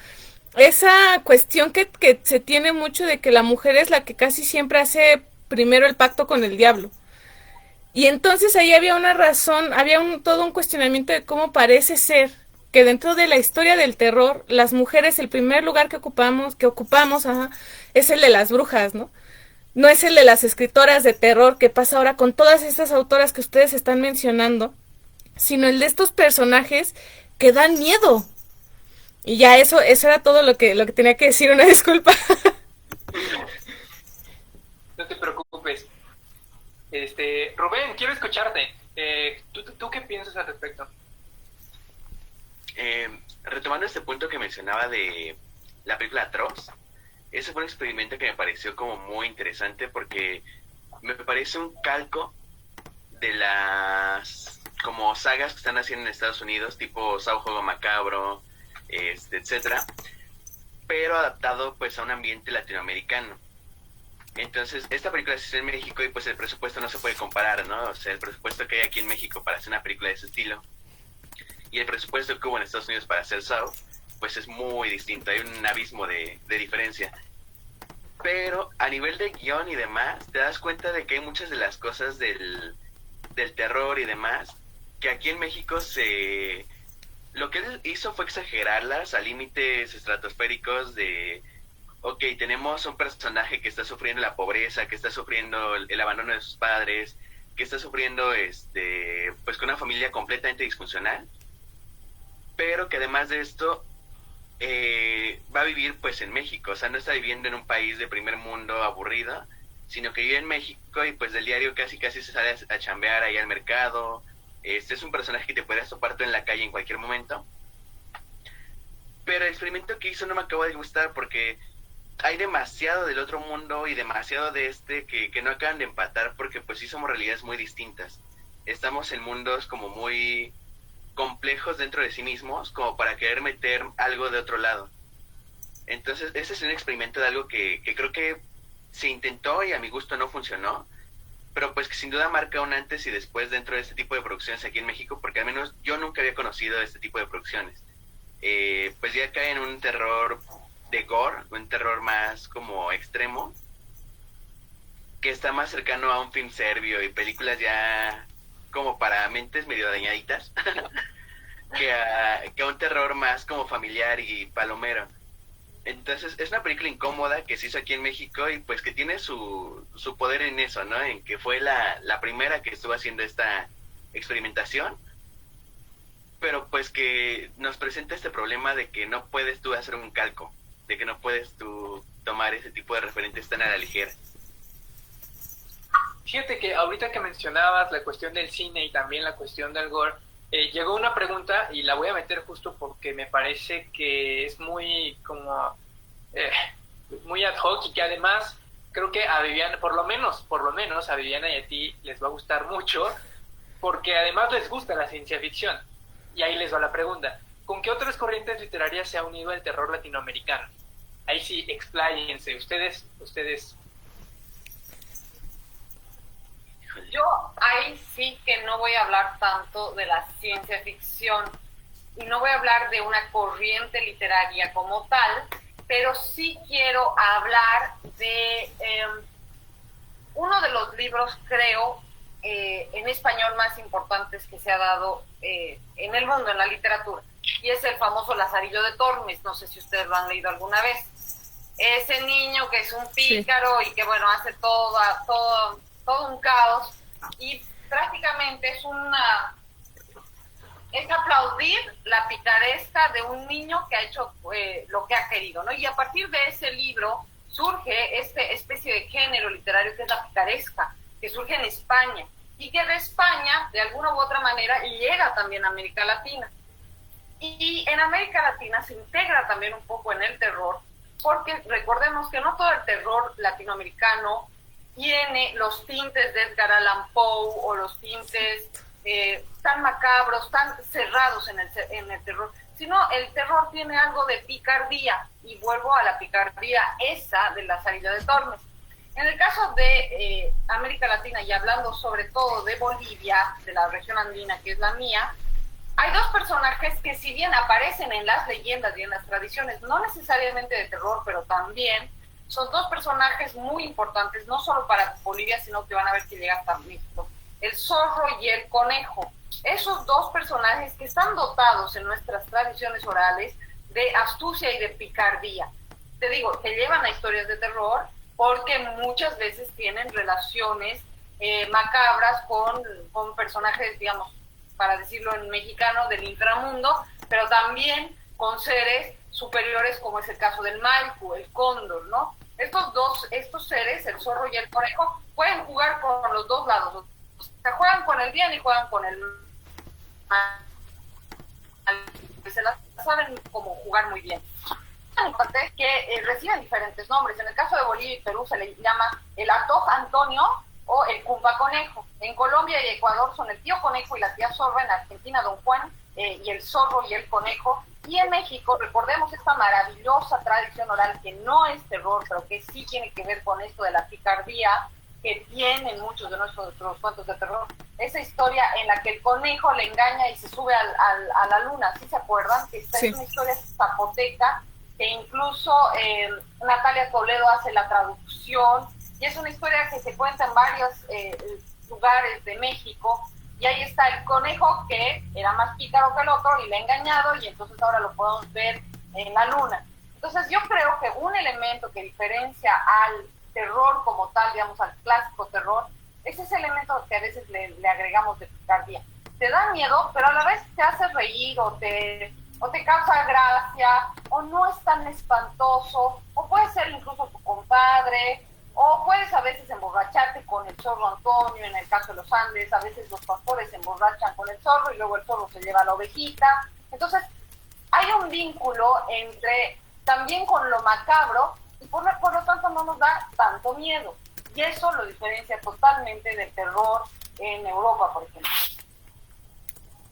Esa cuestión que se tiene mucho de que la mujer es la que casi siempre hace primero el pacto con el diablo. Y entonces ahí había una razón, había todo un cuestionamiento de cómo parece ser que dentro de la historia del terror, las mujeres, el primer lugar que ocupamos, ajá, es el de las brujas, ¿no? No es el de las escritoras de terror que pasa ahora con todas estas autoras que ustedes están mencionando, sino el de estos personajes que dan miedo. Y ya eso era todo lo que tenía que decir, una disculpa. No te preocupes. Rubén, quiero escucharte. ¿Tú qué piensas al respecto? Retomando este punto que mencionaba de la película Atroz, ese fue un experimento que me pareció como muy interesante porque me parece un calco de las como sagas que están haciendo en Estados Unidos, tipo Saw Juego Macabro, etcétera, pero adaptado pues a un ambiente latinoamericano. Entonces, esta película se hizo en México y pues el presupuesto no se puede comparar, ¿no? O sea, el presupuesto que hay aquí en México para hacer una película de ese estilo y el presupuesto que hubo en Estados Unidos para hacer Saw, pues es muy distinto, hay un abismo de diferencia. Pero a nivel de guión y demás, te das cuenta de que hay muchas de las cosas del terror y demás, que aquí en México lo que él hizo fue exagerarlas a límites estratosféricos de... Ok, tenemos un personaje que está sufriendo la pobreza, que está sufriendo el abandono de sus padres, que está sufriendo pues con una familia completamente disfuncional, pero que además de esto va a vivir pues en México, o sea, no está viviendo en un país de primer mundo aburrido, sino que vive en México y pues del diario casi se sale a chambear ahí al mercado. Es un personaje que te puedes topar tú en la calle en cualquier momento. Pero el experimento que hizo no me acabó de gustar porque hay demasiado del otro mundo y demasiado de que no acaban de empatar porque pues sí somos realidades muy distintas. Estamos en mundos como muy complejos dentro de sí mismos como para querer meter algo de otro lado. Entonces ese es un experimento de algo que creo que se intentó y a mi gusto no funcionó, pero pues que sin duda marca un antes y después dentro de este tipo de producciones aquí en México, porque al menos yo nunca había conocido este tipo de producciones. Pues ya cae en un terror de gore, un terror más como extremo, que está más cercano a un film serbio y películas ya como para mentes medio dañaditas, que a un terror más como familiar y palomero. Entonces es una película incómoda que se hizo aquí en México y pues que tiene su poder en eso, ¿no? En que fue la primera que estuvo haciendo esta experimentación, pero pues que nos presenta este problema de que no puedes tú hacer un calco, de que no puedes tú tomar ese tipo de referentes tan a la ligera. Fíjate que ahorita que mencionabas la cuestión del cine y también la cuestión del gore, llegó una pregunta y la voy a meter justo porque me parece que es muy como muy ad hoc y que además creo que a Viviana, por lo menos a Viviana y a ti les va a gustar mucho porque además les gusta la ciencia ficción. Y ahí les va la pregunta: ¿con qué otras corrientes literarias se ha unido el terror latinoamericano? Ahí sí, expláyense, ustedes. Yo ahí sí que no voy a hablar tanto de la ciencia ficción y no voy a hablar de una corriente literaria como tal, pero sí quiero hablar de uno de los libros, creo, en español más importantes que se ha dado en el mundo, en la literatura, y es el famoso Lazarillo de Tormes. No sé si ustedes lo han leído alguna vez. Ese niño que es un pícaro, sí, y que bueno, hace todo un caos, y prácticamente es aplaudir la picaresca de un niño que ha hecho lo que ha querido, ¿no? Y a partir de ese libro surge esta especie de género literario que es la picaresca, que surge en España, y que de España, de alguna u otra manera, llega también a América Latina. Y en América Latina se integra también un poco en el terror, porque recordemos que no todo el terror latinoamericano tiene los tintes de Edgar Allan Poe o los tintes tan macabros, tan cerrados en el terror, sino el terror tiene algo de picardía, y vuelvo a la picardía esa de Lazarillo de Tormes. En el caso de América Latina, y hablando sobre todo de Bolivia, de la región andina que es la mía, hay dos personajes que, si bien aparecen en las leyendas y en las tradiciones, no necesariamente de terror, pero también son dos personajes muy importantes, no solo para Bolivia, sino que van a ver que llega hasta México. el zorro y el conejo. Esos dos personajes que están dotados en nuestras tradiciones orales de astucia y de picardía. Te digo, te llevan a historias de terror porque muchas veces tienen relaciones macabras con personajes, digamos, para decirlo en mexicano, del inframundo, pero también con seres superiores, como es el caso del Malcu, el cóndor, ¿no? Estos seres, el zorro y el conejo, pueden jugar con los dos lados. O sea, juegan con el bien y juegan con el mal. Se las saben como jugar muy bien. Que reciben diferentes nombres. En el caso de Bolivia y Perú se le llama el Atoj Antonio o el Cumpa Conejo. En Colombia y Ecuador son el tío conejo y la tía zorra. En Argentina Don Juan y el zorro y el conejo. Y en México, recordemos esta maravillosa tradición oral que no es terror, pero que sí tiene que ver con esto de la picardía que tienen muchos de nuestros cuentos de terror. Esa historia en la que el conejo le engaña y se sube a la luna, ¿sí se acuerdan? Que esta es una historia zapoteca que incluso Natalia Toledo hace la traducción, y es una historia que se cuenta en varios lugares de México, y ahí está el conejo que era más pícaro que el otro y le ha engañado, y entonces ahora lo podemos ver en la luna. Entonces yo creo que un elemento que diferencia al terror como tal, digamos al clásico terror, es ese elemento que a veces le agregamos de picardía. Te da miedo, pero a la vez te hace reír o te causa gracia, o no es tan espantoso, o puede ser incluso tu compadre, o puedes a veces emborracharte con el zorro Antonio, en el caso de los Andes, a veces los pastores se emborrachan con el zorro y luego el zorro se lleva a la ovejita. Entonces, hay un vínculo entre también con lo macabro y por lo tanto no nos da tanto miedo. Y eso lo diferencia totalmente del terror en Europa, por ejemplo.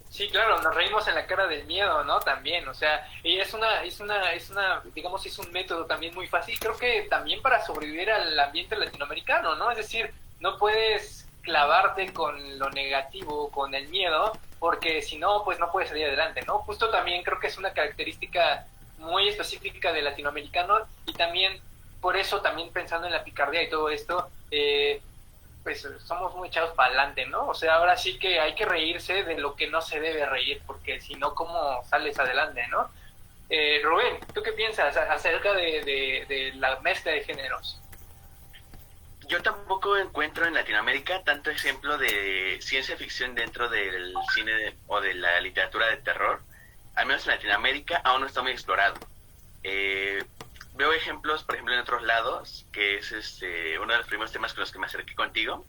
Sí, claro, nos reímos en la cara del miedo, ¿no? También, o sea, y es una, digamos, es un método también muy fácil, creo que también para sobrevivir al ambiente latinoamericano, ¿no? Es decir, no puedes clavarte con lo negativo, con el miedo, porque si no, pues no puedes salir adelante, ¿no? Justo también creo que es una característica muy específica del latinoamericano, y también, por eso, también pensando en la picardía y todo esto, pues somos muy echados para adelante, ¿no? O sea, ahora sí que hay que reírse de lo que no se debe reír, porque si no, ¿cómo sales adelante, no? Rubén, ¿tú qué piensas acerca de la mezcla de géneros? Yo tampoco encuentro en Latinoamérica tanto ejemplo de ciencia ficción dentro del cine o de la literatura de terror. Al menos en Latinoamérica aún no está muy explorado. Veo ejemplos, por ejemplo, en otros lados, que es uno de los primeros temas con los que me acerqué contigo,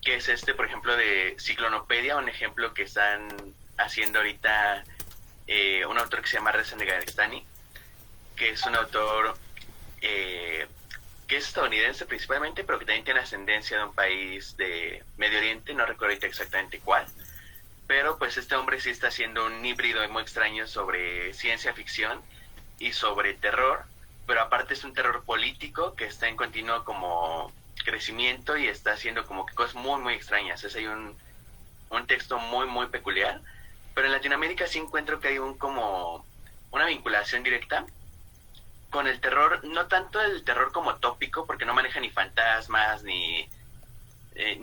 que es por ejemplo, de Ciclonopedia, un ejemplo que están haciendo ahorita un autor que se llama Reza Negarestani, que es un autor que es estadounidense principalmente, pero que también tiene ascendencia de un país de Medio Oriente, no recuerdo ahorita exactamente cuál, pero pues este hombre sí está haciendo un híbrido muy extraño sobre ciencia ficción y sobre terror, pero aparte es un terror político que está en continuo como crecimiento y está haciendo como que cosas muy muy extrañas. Hay un texto muy muy peculiar, pero en Latinoamérica sí encuentro que hay como una vinculación directa con el terror, no tanto el terror como tópico, porque no maneja ni fantasmas ni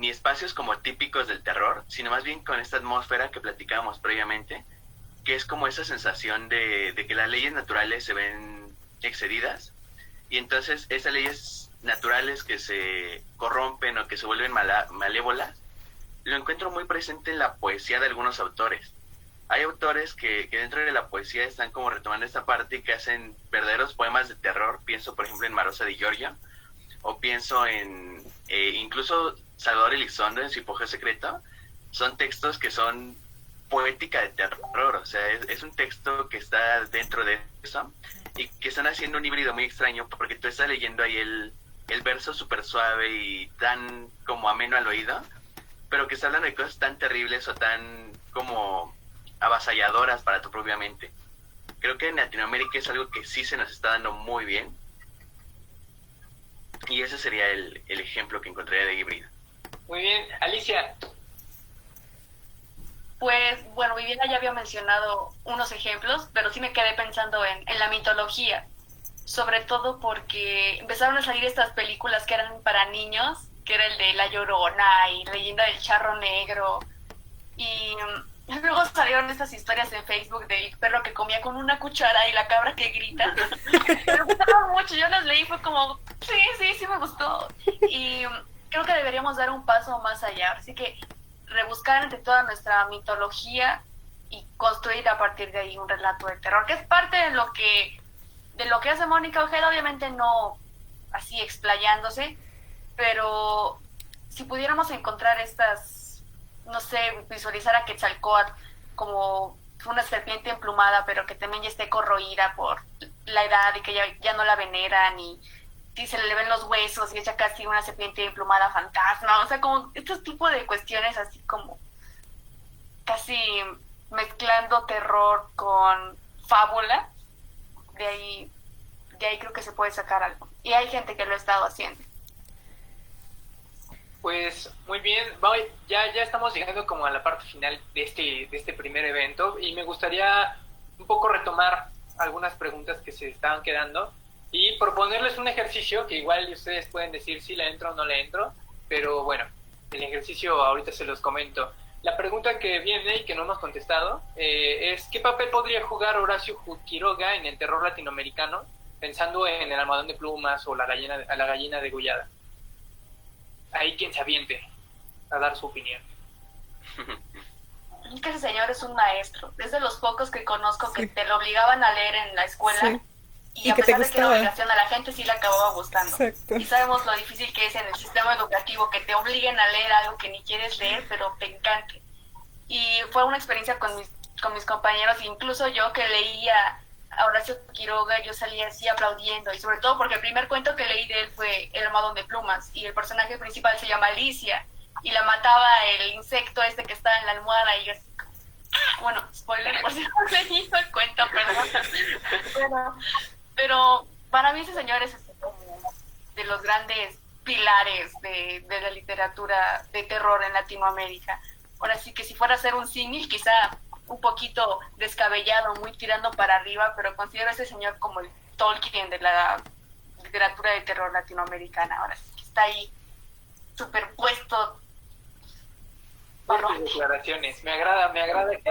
espacios como típicos del terror, sino más bien con esta atmósfera que platicábamos previamente, que es como esa sensación de que las leyes naturales se ven excedidas, y entonces esas leyes naturales que se corrompen o que se vuelven malévolas, lo encuentro muy presente en la poesía de algunos autores. Hay autores que dentro de la poesía están como retomando esta parte y que hacen verdaderos poemas de terror. Pienso por ejemplo en Marosa di Giorgio, o pienso en incluso Salvador Elizondo en su Hipogeo Secreto. Son textos que son poética de terror, o sea, es un texto que está dentro de eso, y que están haciendo un híbrido muy extraño, porque tú estás leyendo ahí el verso súper suave y tan como ameno al oído, pero que está hablando de cosas tan terribles o tan como avasalladoras para tu propia mente. Creo que en Latinoamérica es algo que sí se nos está dando muy bien, y ese sería el ejemplo que encontraría de híbrido. Muy bien, Alicia. Pues bueno, Viviana ya había mencionado unos ejemplos, pero sí me quedé pensando en la mitología, sobre todo porque empezaron a salir estas películas que eran para niños, que era el de La Llorona y Leyenda del Charro Negro. Y luego salieron estas historias en Facebook del perro que comía con una cuchara y la cabra que grita. Me gustaron mucho, yo las leí, fue como, sí me gustó. Y creo que deberíamos dar un paso más allá, así que rebuscar entre toda nuestra mitología y construir a partir de ahí un relato de terror, que es parte de lo que hace Mónica Ojeda, obviamente no así explayándose, pero si pudiéramos encontrar estas, no sé, visualizar a Quetzalcóatl como una serpiente emplumada, pero que también ya esté corroída por la edad y que ya no la veneran, y si se le ven los huesos y es ya casi una serpiente emplumada fantasma, o sea, como estos tipos de cuestiones así como casi mezclando terror con fábula, de ahí creo que se puede sacar algo. Y hay gente que lo ha estado haciendo. Pues muy bien, ya estamos llegando como a la parte final de este primer evento, y me gustaría un poco retomar algunas preguntas que se estaban quedando y proponerles un ejercicio que igual ustedes pueden decir si le entro o no le entro, pero bueno, el ejercicio ahorita se los comento. La pregunta que viene y que no hemos contestado es ¿qué papel podría jugar Horacio Quiroga en el terror latinoamericano, pensando en el almohadón de plumas o la gallina degollada? Ahí quien se aviente a dar su opinión. Es que ese señor es un maestro, es de los pocos que conozco que te lo obligaban a leer en la escuela, y a que pesar de que la obligación a la gente sí le acababa gustando. Exacto. Y sabemos lo difícil que es en el sistema educativo que te obliguen a leer algo que ni quieres leer, pero te encante. Y fue una experiencia con mis compañeros, incluso yo que leía a Horacio Quiroga, yo salía así aplaudiendo, y sobre todo porque el primer cuento que leí de él fue El almohadón de plumas, y el personaje principal se llama Alicia, y la mataba el insecto este que estaba en la almohada, y yo así, bueno, spoiler por si no han leído el cuento, perdón. Pero para mí ese señor es como de los grandes pilares de la literatura de terror en Latinoamérica. Ahora sí que si fuera a ser un símil, quizá un poquito descabellado, muy tirando para arriba, pero considero a ese señor como el Tolkien de la literatura de terror latinoamericana. Ahora sí que está ahí superpuesto. Fuertes declaraciones, me agrada que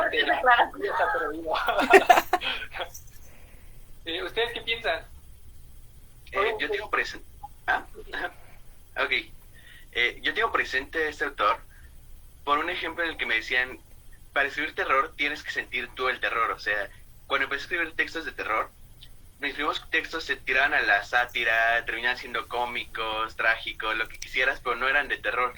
te ¿Ustedes qué piensan? Yo tengo presente. Ok. Yo tengo presente a este autor por un ejemplo en el que me decían, para escribir terror tienes que sentir tú el terror. O sea, cuando empecé a escribir textos de terror, mis primeros textos se tiraban a la sátira, terminaban siendo cómicos, trágicos, lo que quisieras, pero no eran de terror.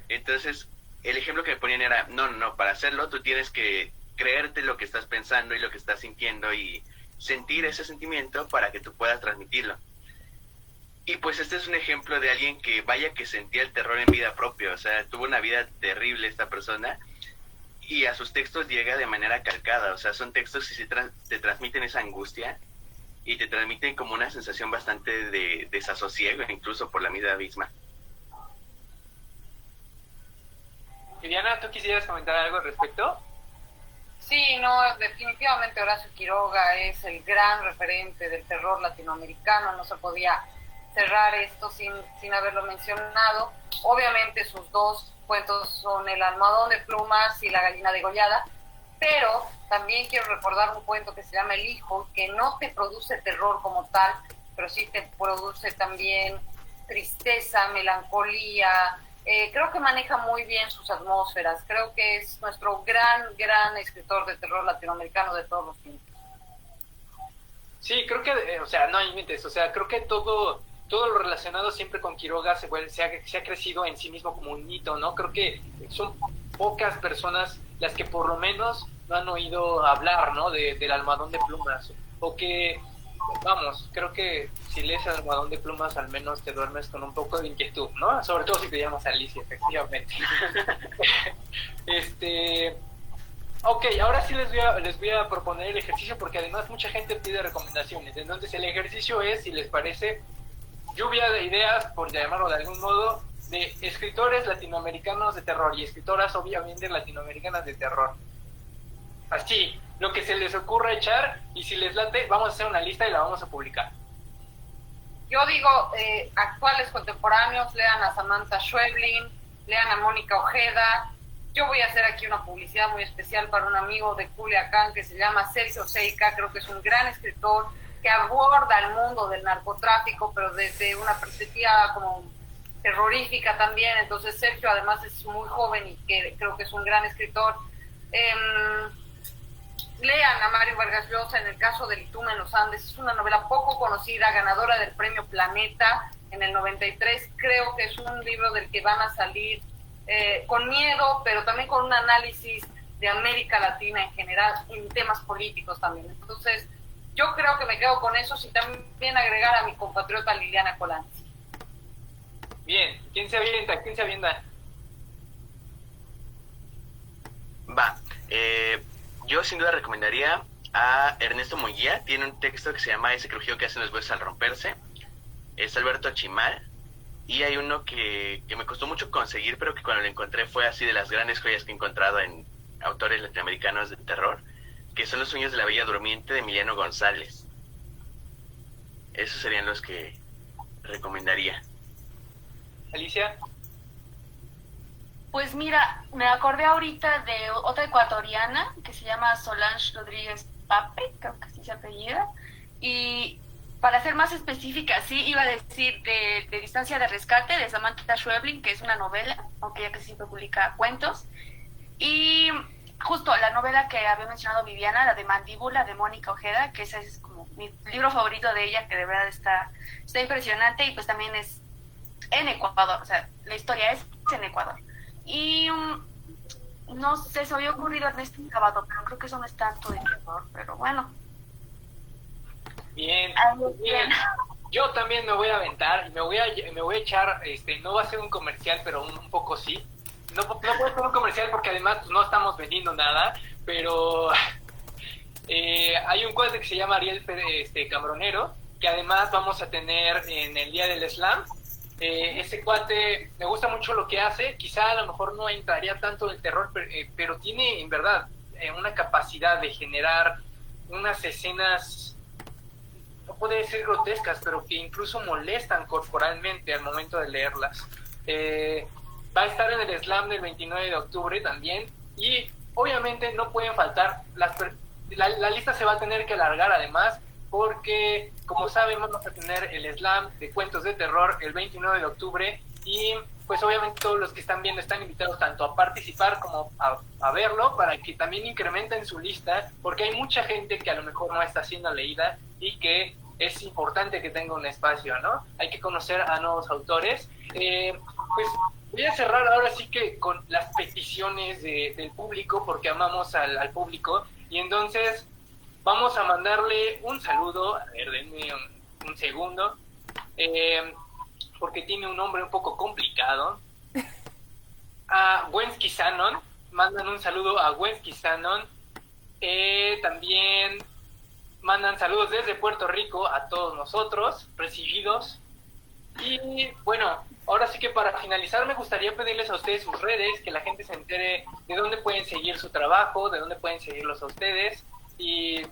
Entonces, el ejemplo que me ponían era, no, para hacerlo tú tienes que creerte lo que estás pensando y lo que estás sintiendo y sentir ese sentimiento para que tú puedas transmitirlo. Y pues este es un ejemplo de alguien que vaya que sentía el terror en vida propia, o sea, tuvo una vida terrible esta persona, y a sus textos llega de manera calcada, o sea, son textos que te transmiten esa angustia y te transmiten como una sensación bastante de desasosiego, incluso por la vida misma. Viviana, ¿tú quisieras comentar algo al respecto? Sí, no, definitivamente Horacio Quiroga es el gran referente del terror latinoamericano, no se podía cerrar esto sin haberlo mencionado. Obviamente sus dos cuentos son El almohadón de plumas y La gallina degollada, pero también quiero recordar un cuento que se llama El hijo, que no te produce terror como tal, pero sí te produce también tristeza, melancolía. Creo que maneja muy bien sus atmósferas. Creo que es nuestro gran escritor de terror latinoamericano de todos los tiempos. Sí, creo que, no hay límites, creo que todo lo relacionado siempre con Quiroga se ha crecido en sí mismo como un mito, ¿no? Creo que son pocas personas las que por lo menos no han oído hablar, ¿no? Del almohadón de plumas, o que, vamos, creo que si lees El almohadón de plumas al menos te duermes con un poco de inquietud, ¿no? Sobre todo si te llamas Alicia, efectivamente. Ok, ahora sí les voy a proponer el ejercicio, porque además mucha gente pide recomendaciones. Entonces el ejercicio es, si les parece, lluvia de ideas, por llamarlo de algún modo, de escritores latinoamericanos de terror y escritoras obviamente latinoamericanas de terror. Así, lo que se les ocurra echar, y si les late, vamos a hacer una lista y la vamos a publicar. Yo digo, actuales contemporáneos, lean a Samantha Schweblin, lean a Mónica Ojeda. Yo voy a hacer aquí una publicidad muy especial para un amigo de Culiacán que se llama Sergio Seica. Creo que es un gran escritor que aborda el mundo del narcotráfico, pero desde una perspectiva como terrorífica también. Entonces Sergio además es muy joven y que creo que es un gran escritor. Lean a Mario Vargas Llosa en el caso del Ituma en los Andes. Es una novela poco conocida, ganadora del premio Planeta en el 93. Creo que es un libro del que van a salir con miedo, pero también con un análisis de América Latina en general, en temas políticos también. Entonces, yo creo que me quedo con eso, y también agregar a mi compatriota Liliana Colanzi. Bien, ¿quién se avienta? ¿Quién se avienta? Va, yo sin duda recomendaría a Ernesto Munguía. Tiene un texto que se llama Ese crujido que hacen los huesos al romperse. Es Alberto Chimal. Y hay uno que me costó mucho conseguir, pero que cuando lo encontré fue así de las grandes joyas que he encontrado en autores latinoamericanos de terror, que son Los sueños de la Bella Durmiente de Emiliano González. Esos serían los que recomendaría. Alicia. Pues mira, me acordé ahorita de otra ecuatoriana que se llama Solange Rodríguez Pape, creo que así se apellida, y para ser más específica, sí, iba a decir de Distancia de Rescate, de Samantha Schweblin, que es una novela, aunque ella que siempre publica cuentos, y justo la novela que había mencionado Viviana, la de Mandíbula, de Mónica Ojeda, que ese es como mi libro favorito de ella, que de verdad está impresionante, y pues también es en Ecuador, o sea, la historia es en Ecuador. Y no sé, se había ocurrido Ernesto Cavado, pero creo que eso no es tanto de terror, pero bueno. Bien, bien. Yo también me voy a aventar, me voy a echar, no va a ser un comercial, pero un poco sí. No puede ser un comercial porque además pues, no estamos vendiendo nada, pero hay un cuate que se llama Ariel Cambronero, que además vamos a tener en el Día del Slam. Ese cuate me gusta mucho lo que hace, quizá a lo mejor no entraría tanto en el terror, pero tiene en verdad una capacidad de generar unas escenas, no puede ser grotescas, pero que incluso molestan corporalmente al momento de leerlas. Va a estar en el Slam del 29 de octubre también, y obviamente no pueden faltar, la lista se va a tener que alargar además, porque como saben vamos a tener el Slam de cuentos de terror el 29 de octubre, y pues obviamente todos los que están viendo están invitados tanto a participar como a verlo, para que también incrementen su lista, porque hay mucha gente que a lo mejor no está siendo leída y que es importante que tenga un espacio, ¿no? Hay que conocer a nuevos autores. Pues voy a cerrar ahora sí que con las peticiones del público, porque amamos al público, y entonces vamos a mandarle un saludo, a ver, denme un segundo, porque tiene un nombre un poco complicado, a Wensky Sanon. Mandan un saludo a Wensky Sanon. También mandan saludos desde Puerto Rico a todos nosotros, recibidos. Y bueno, ahora sí que para finalizar me gustaría pedirles a ustedes sus redes, que la gente se entere de dónde pueden seguir su trabajo, de dónde pueden seguirlos a ustedes, y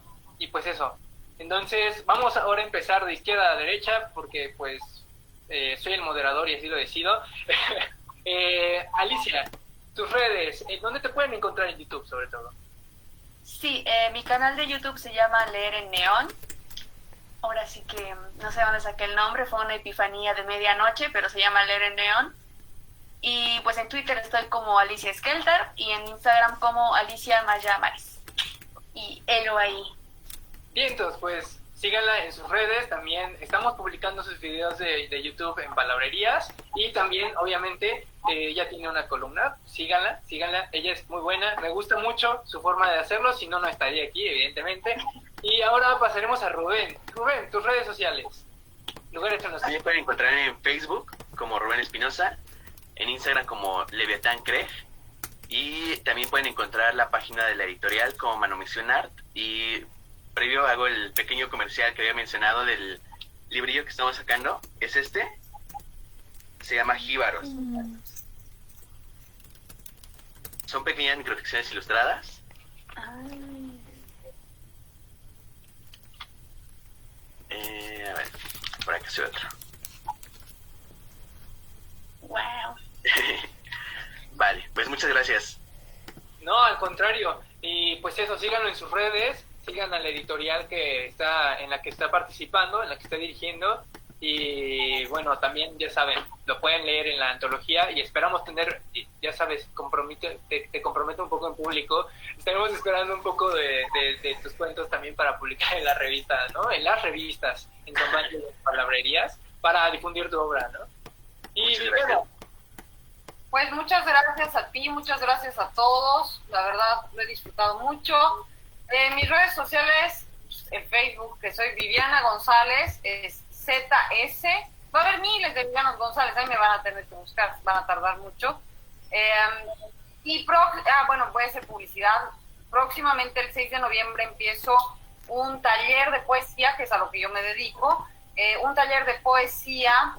pues eso. Entonces vamos ahora a empezar de izquierda a derecha, porque pues soy el moderador y así lo decido. Alicia, tus redes, ¿dónde te pueden encontrar en YouTube sobre todo? Sí, mi canal de YouTube se llama Leer en Neón. Ahora sí que no sé dónde saqué el nombre, fue una epifanía de medianoche, pero se llama Leer en Neón. Y pues en Twitter estoy como Alicia Skeltar y en Instagram como Alicia Maya Maris. Y Elo ahí. Bien, entonces pues síganla en sus redes, también estamos publicando sus videos de YouTube en palabrerías, y también obviamente ella tiene una columna, síganla, ella es muy buena, me gusta mucho su forma de hacerlo, si no, no estaría aquí evidentemente. Y ahora pasaremos a Rubén. Rubén, tus redes sociales, lugares en los que... Me pueden encontrar en Facebook como Rubén Espinosa, en Instagram como Leviatán Crej, y también pueden encontrar la página de la editorial como Manomisión Art. Y previo hago el pequeño comercial que había mencionado del librillo que estamos sacando, es este, se llama Jíbaros. Son pequeñas microficciones ilustradas. A ver, por acá soy otro. Wow. Vale, pues muchas gracias. No, al contrario. Y pues eso, síganlo en sus redes, sigan a la editorial en la que está participando, en la que está dirigiendo. Y bueno, también ya saben, lo pueden leer en la antología y esperamos tener, ya sabes, te comprometo un poco en público, estaremos esperando un poco de tus cuentos también para publicar en la revista, ¿no? En las revistas, en formato de palabrerías, para difundir tu obra, ¿no? Y bueno, pues muchas gracias a ti, muchas gracias a todos, la verdad lo he disfrutado mucho. En mis redes sociales, en Facebook, que soy Viviana González, es ZS, va a haber miles de Vivianos González, ahí me van a tener que buscar, van a tardar mucho. Bueno, puede ser publicidad. Próximamente el 6 de noviembre empiezo un taller de poesía, que es a lo que yo me dedico, un taller de poesía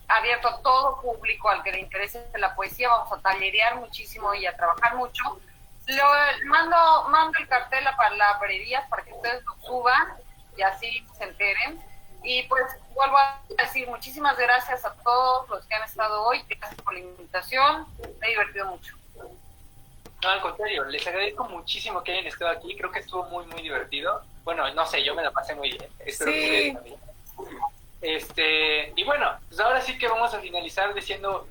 abierto a todo público al que le interese la poesía. Vamos a tallerear muchísimo y a trabajar mucho. Mando el cartel a palabrerías para que ustedes lo suban y así se enteren. Y pues vuelvo a decir muchísimas gracias a todos los que han estado hoy, gracias por la invitación, me he divertido mucho. no, al contrario, les agradezco muchísimo que hayan estado aquí, creo que estuvo muy, muy divertido. Bueno, no sé, yo me la pasé muy bien, espero que ustedes también. Y bueno, pues ahora sí que vamos a finalizar diciendo,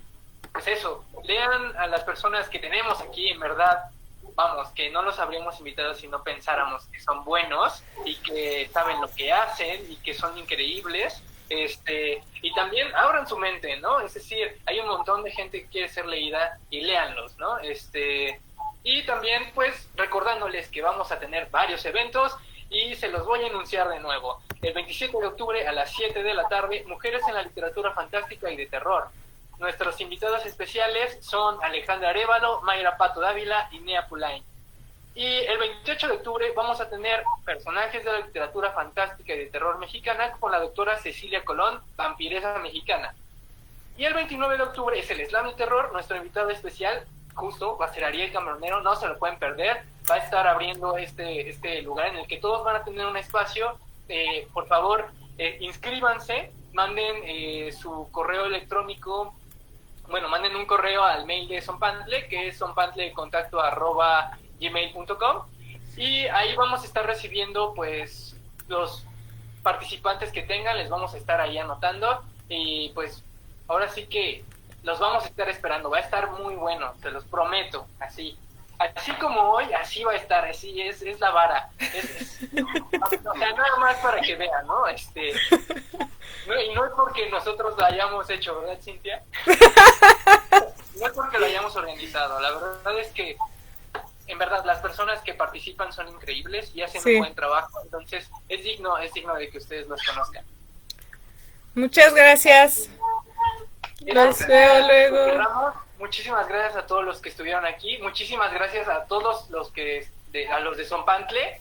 pues eso, lean a las personas que tenemos aquí, en verdad, vamos, que no los habríamos invitado si no pensáramos que son buenos y que saben lo que hacen y que son increíbles, y también abran su mente, ¿no? Es decir, hay un montón de gente que quiere ser leída y léanlos, ¿no? Y también, pues, recordándoles que vamos a tener varios eventos y se los voy a anunciar de nuevo. El 27 de octubre a las 7 de la tarde, Mujeres en la Literatura Fantástica y de Terror. Nuestros invitados especiales son Alejandra Arévalo, Mayra Pato Dávila y Nea Pulain. Y el 28 de octubre vamos a tener personajes de la literatura fantástica y de terror mexicana con la doctora Cecilia Colón, vampiresa mexicana. Y el 29 de octubre es el Slam de Terror. Nuestro invitado especial justo va a ser Ariel Cambronero, no se lo pueden perder. Va a estar abriendo este lugar en el que todos van a tener un espacio. Por favor, inscríbanse, manden su correo electrónico. Bueno, manden un correo al mail de Sonpantle, que es sonpantlecontacto@gmail.com, y ahí vamos a estar recibiendo pues los participantes que tengan, les vamos a estar ahí anotando, y pues ahora sí que los vamos a estar esperando, va a estar muy bueno, se los prometo, así como hoy, así va a estar, así es la vara, o sea, nada más para que vean, ¿no? Y no es porque nosotros lo hayamos hecho, ¿verdad, Cintia? No es porque lo hayamos organizado, la verdad es que en verdad las personas que participan son increíbles y hacen un buen trabajo, entonces es digno de que ustedes los conozcan. Muchas gracias. Los veo luego. Muchísimas gracias a todos los que estuvieron aquí, muchísimas gracias a todos los a los de Sonpantle,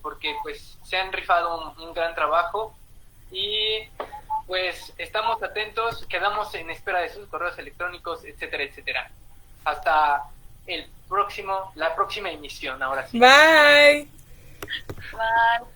porque pues se han rifado un gran trabajo y pues estamos atentos, quedamos en espera de sus correos electrónicos, etcétera, etcétera. Hasta la próxima emisión, ahora sí. Bye. Bye.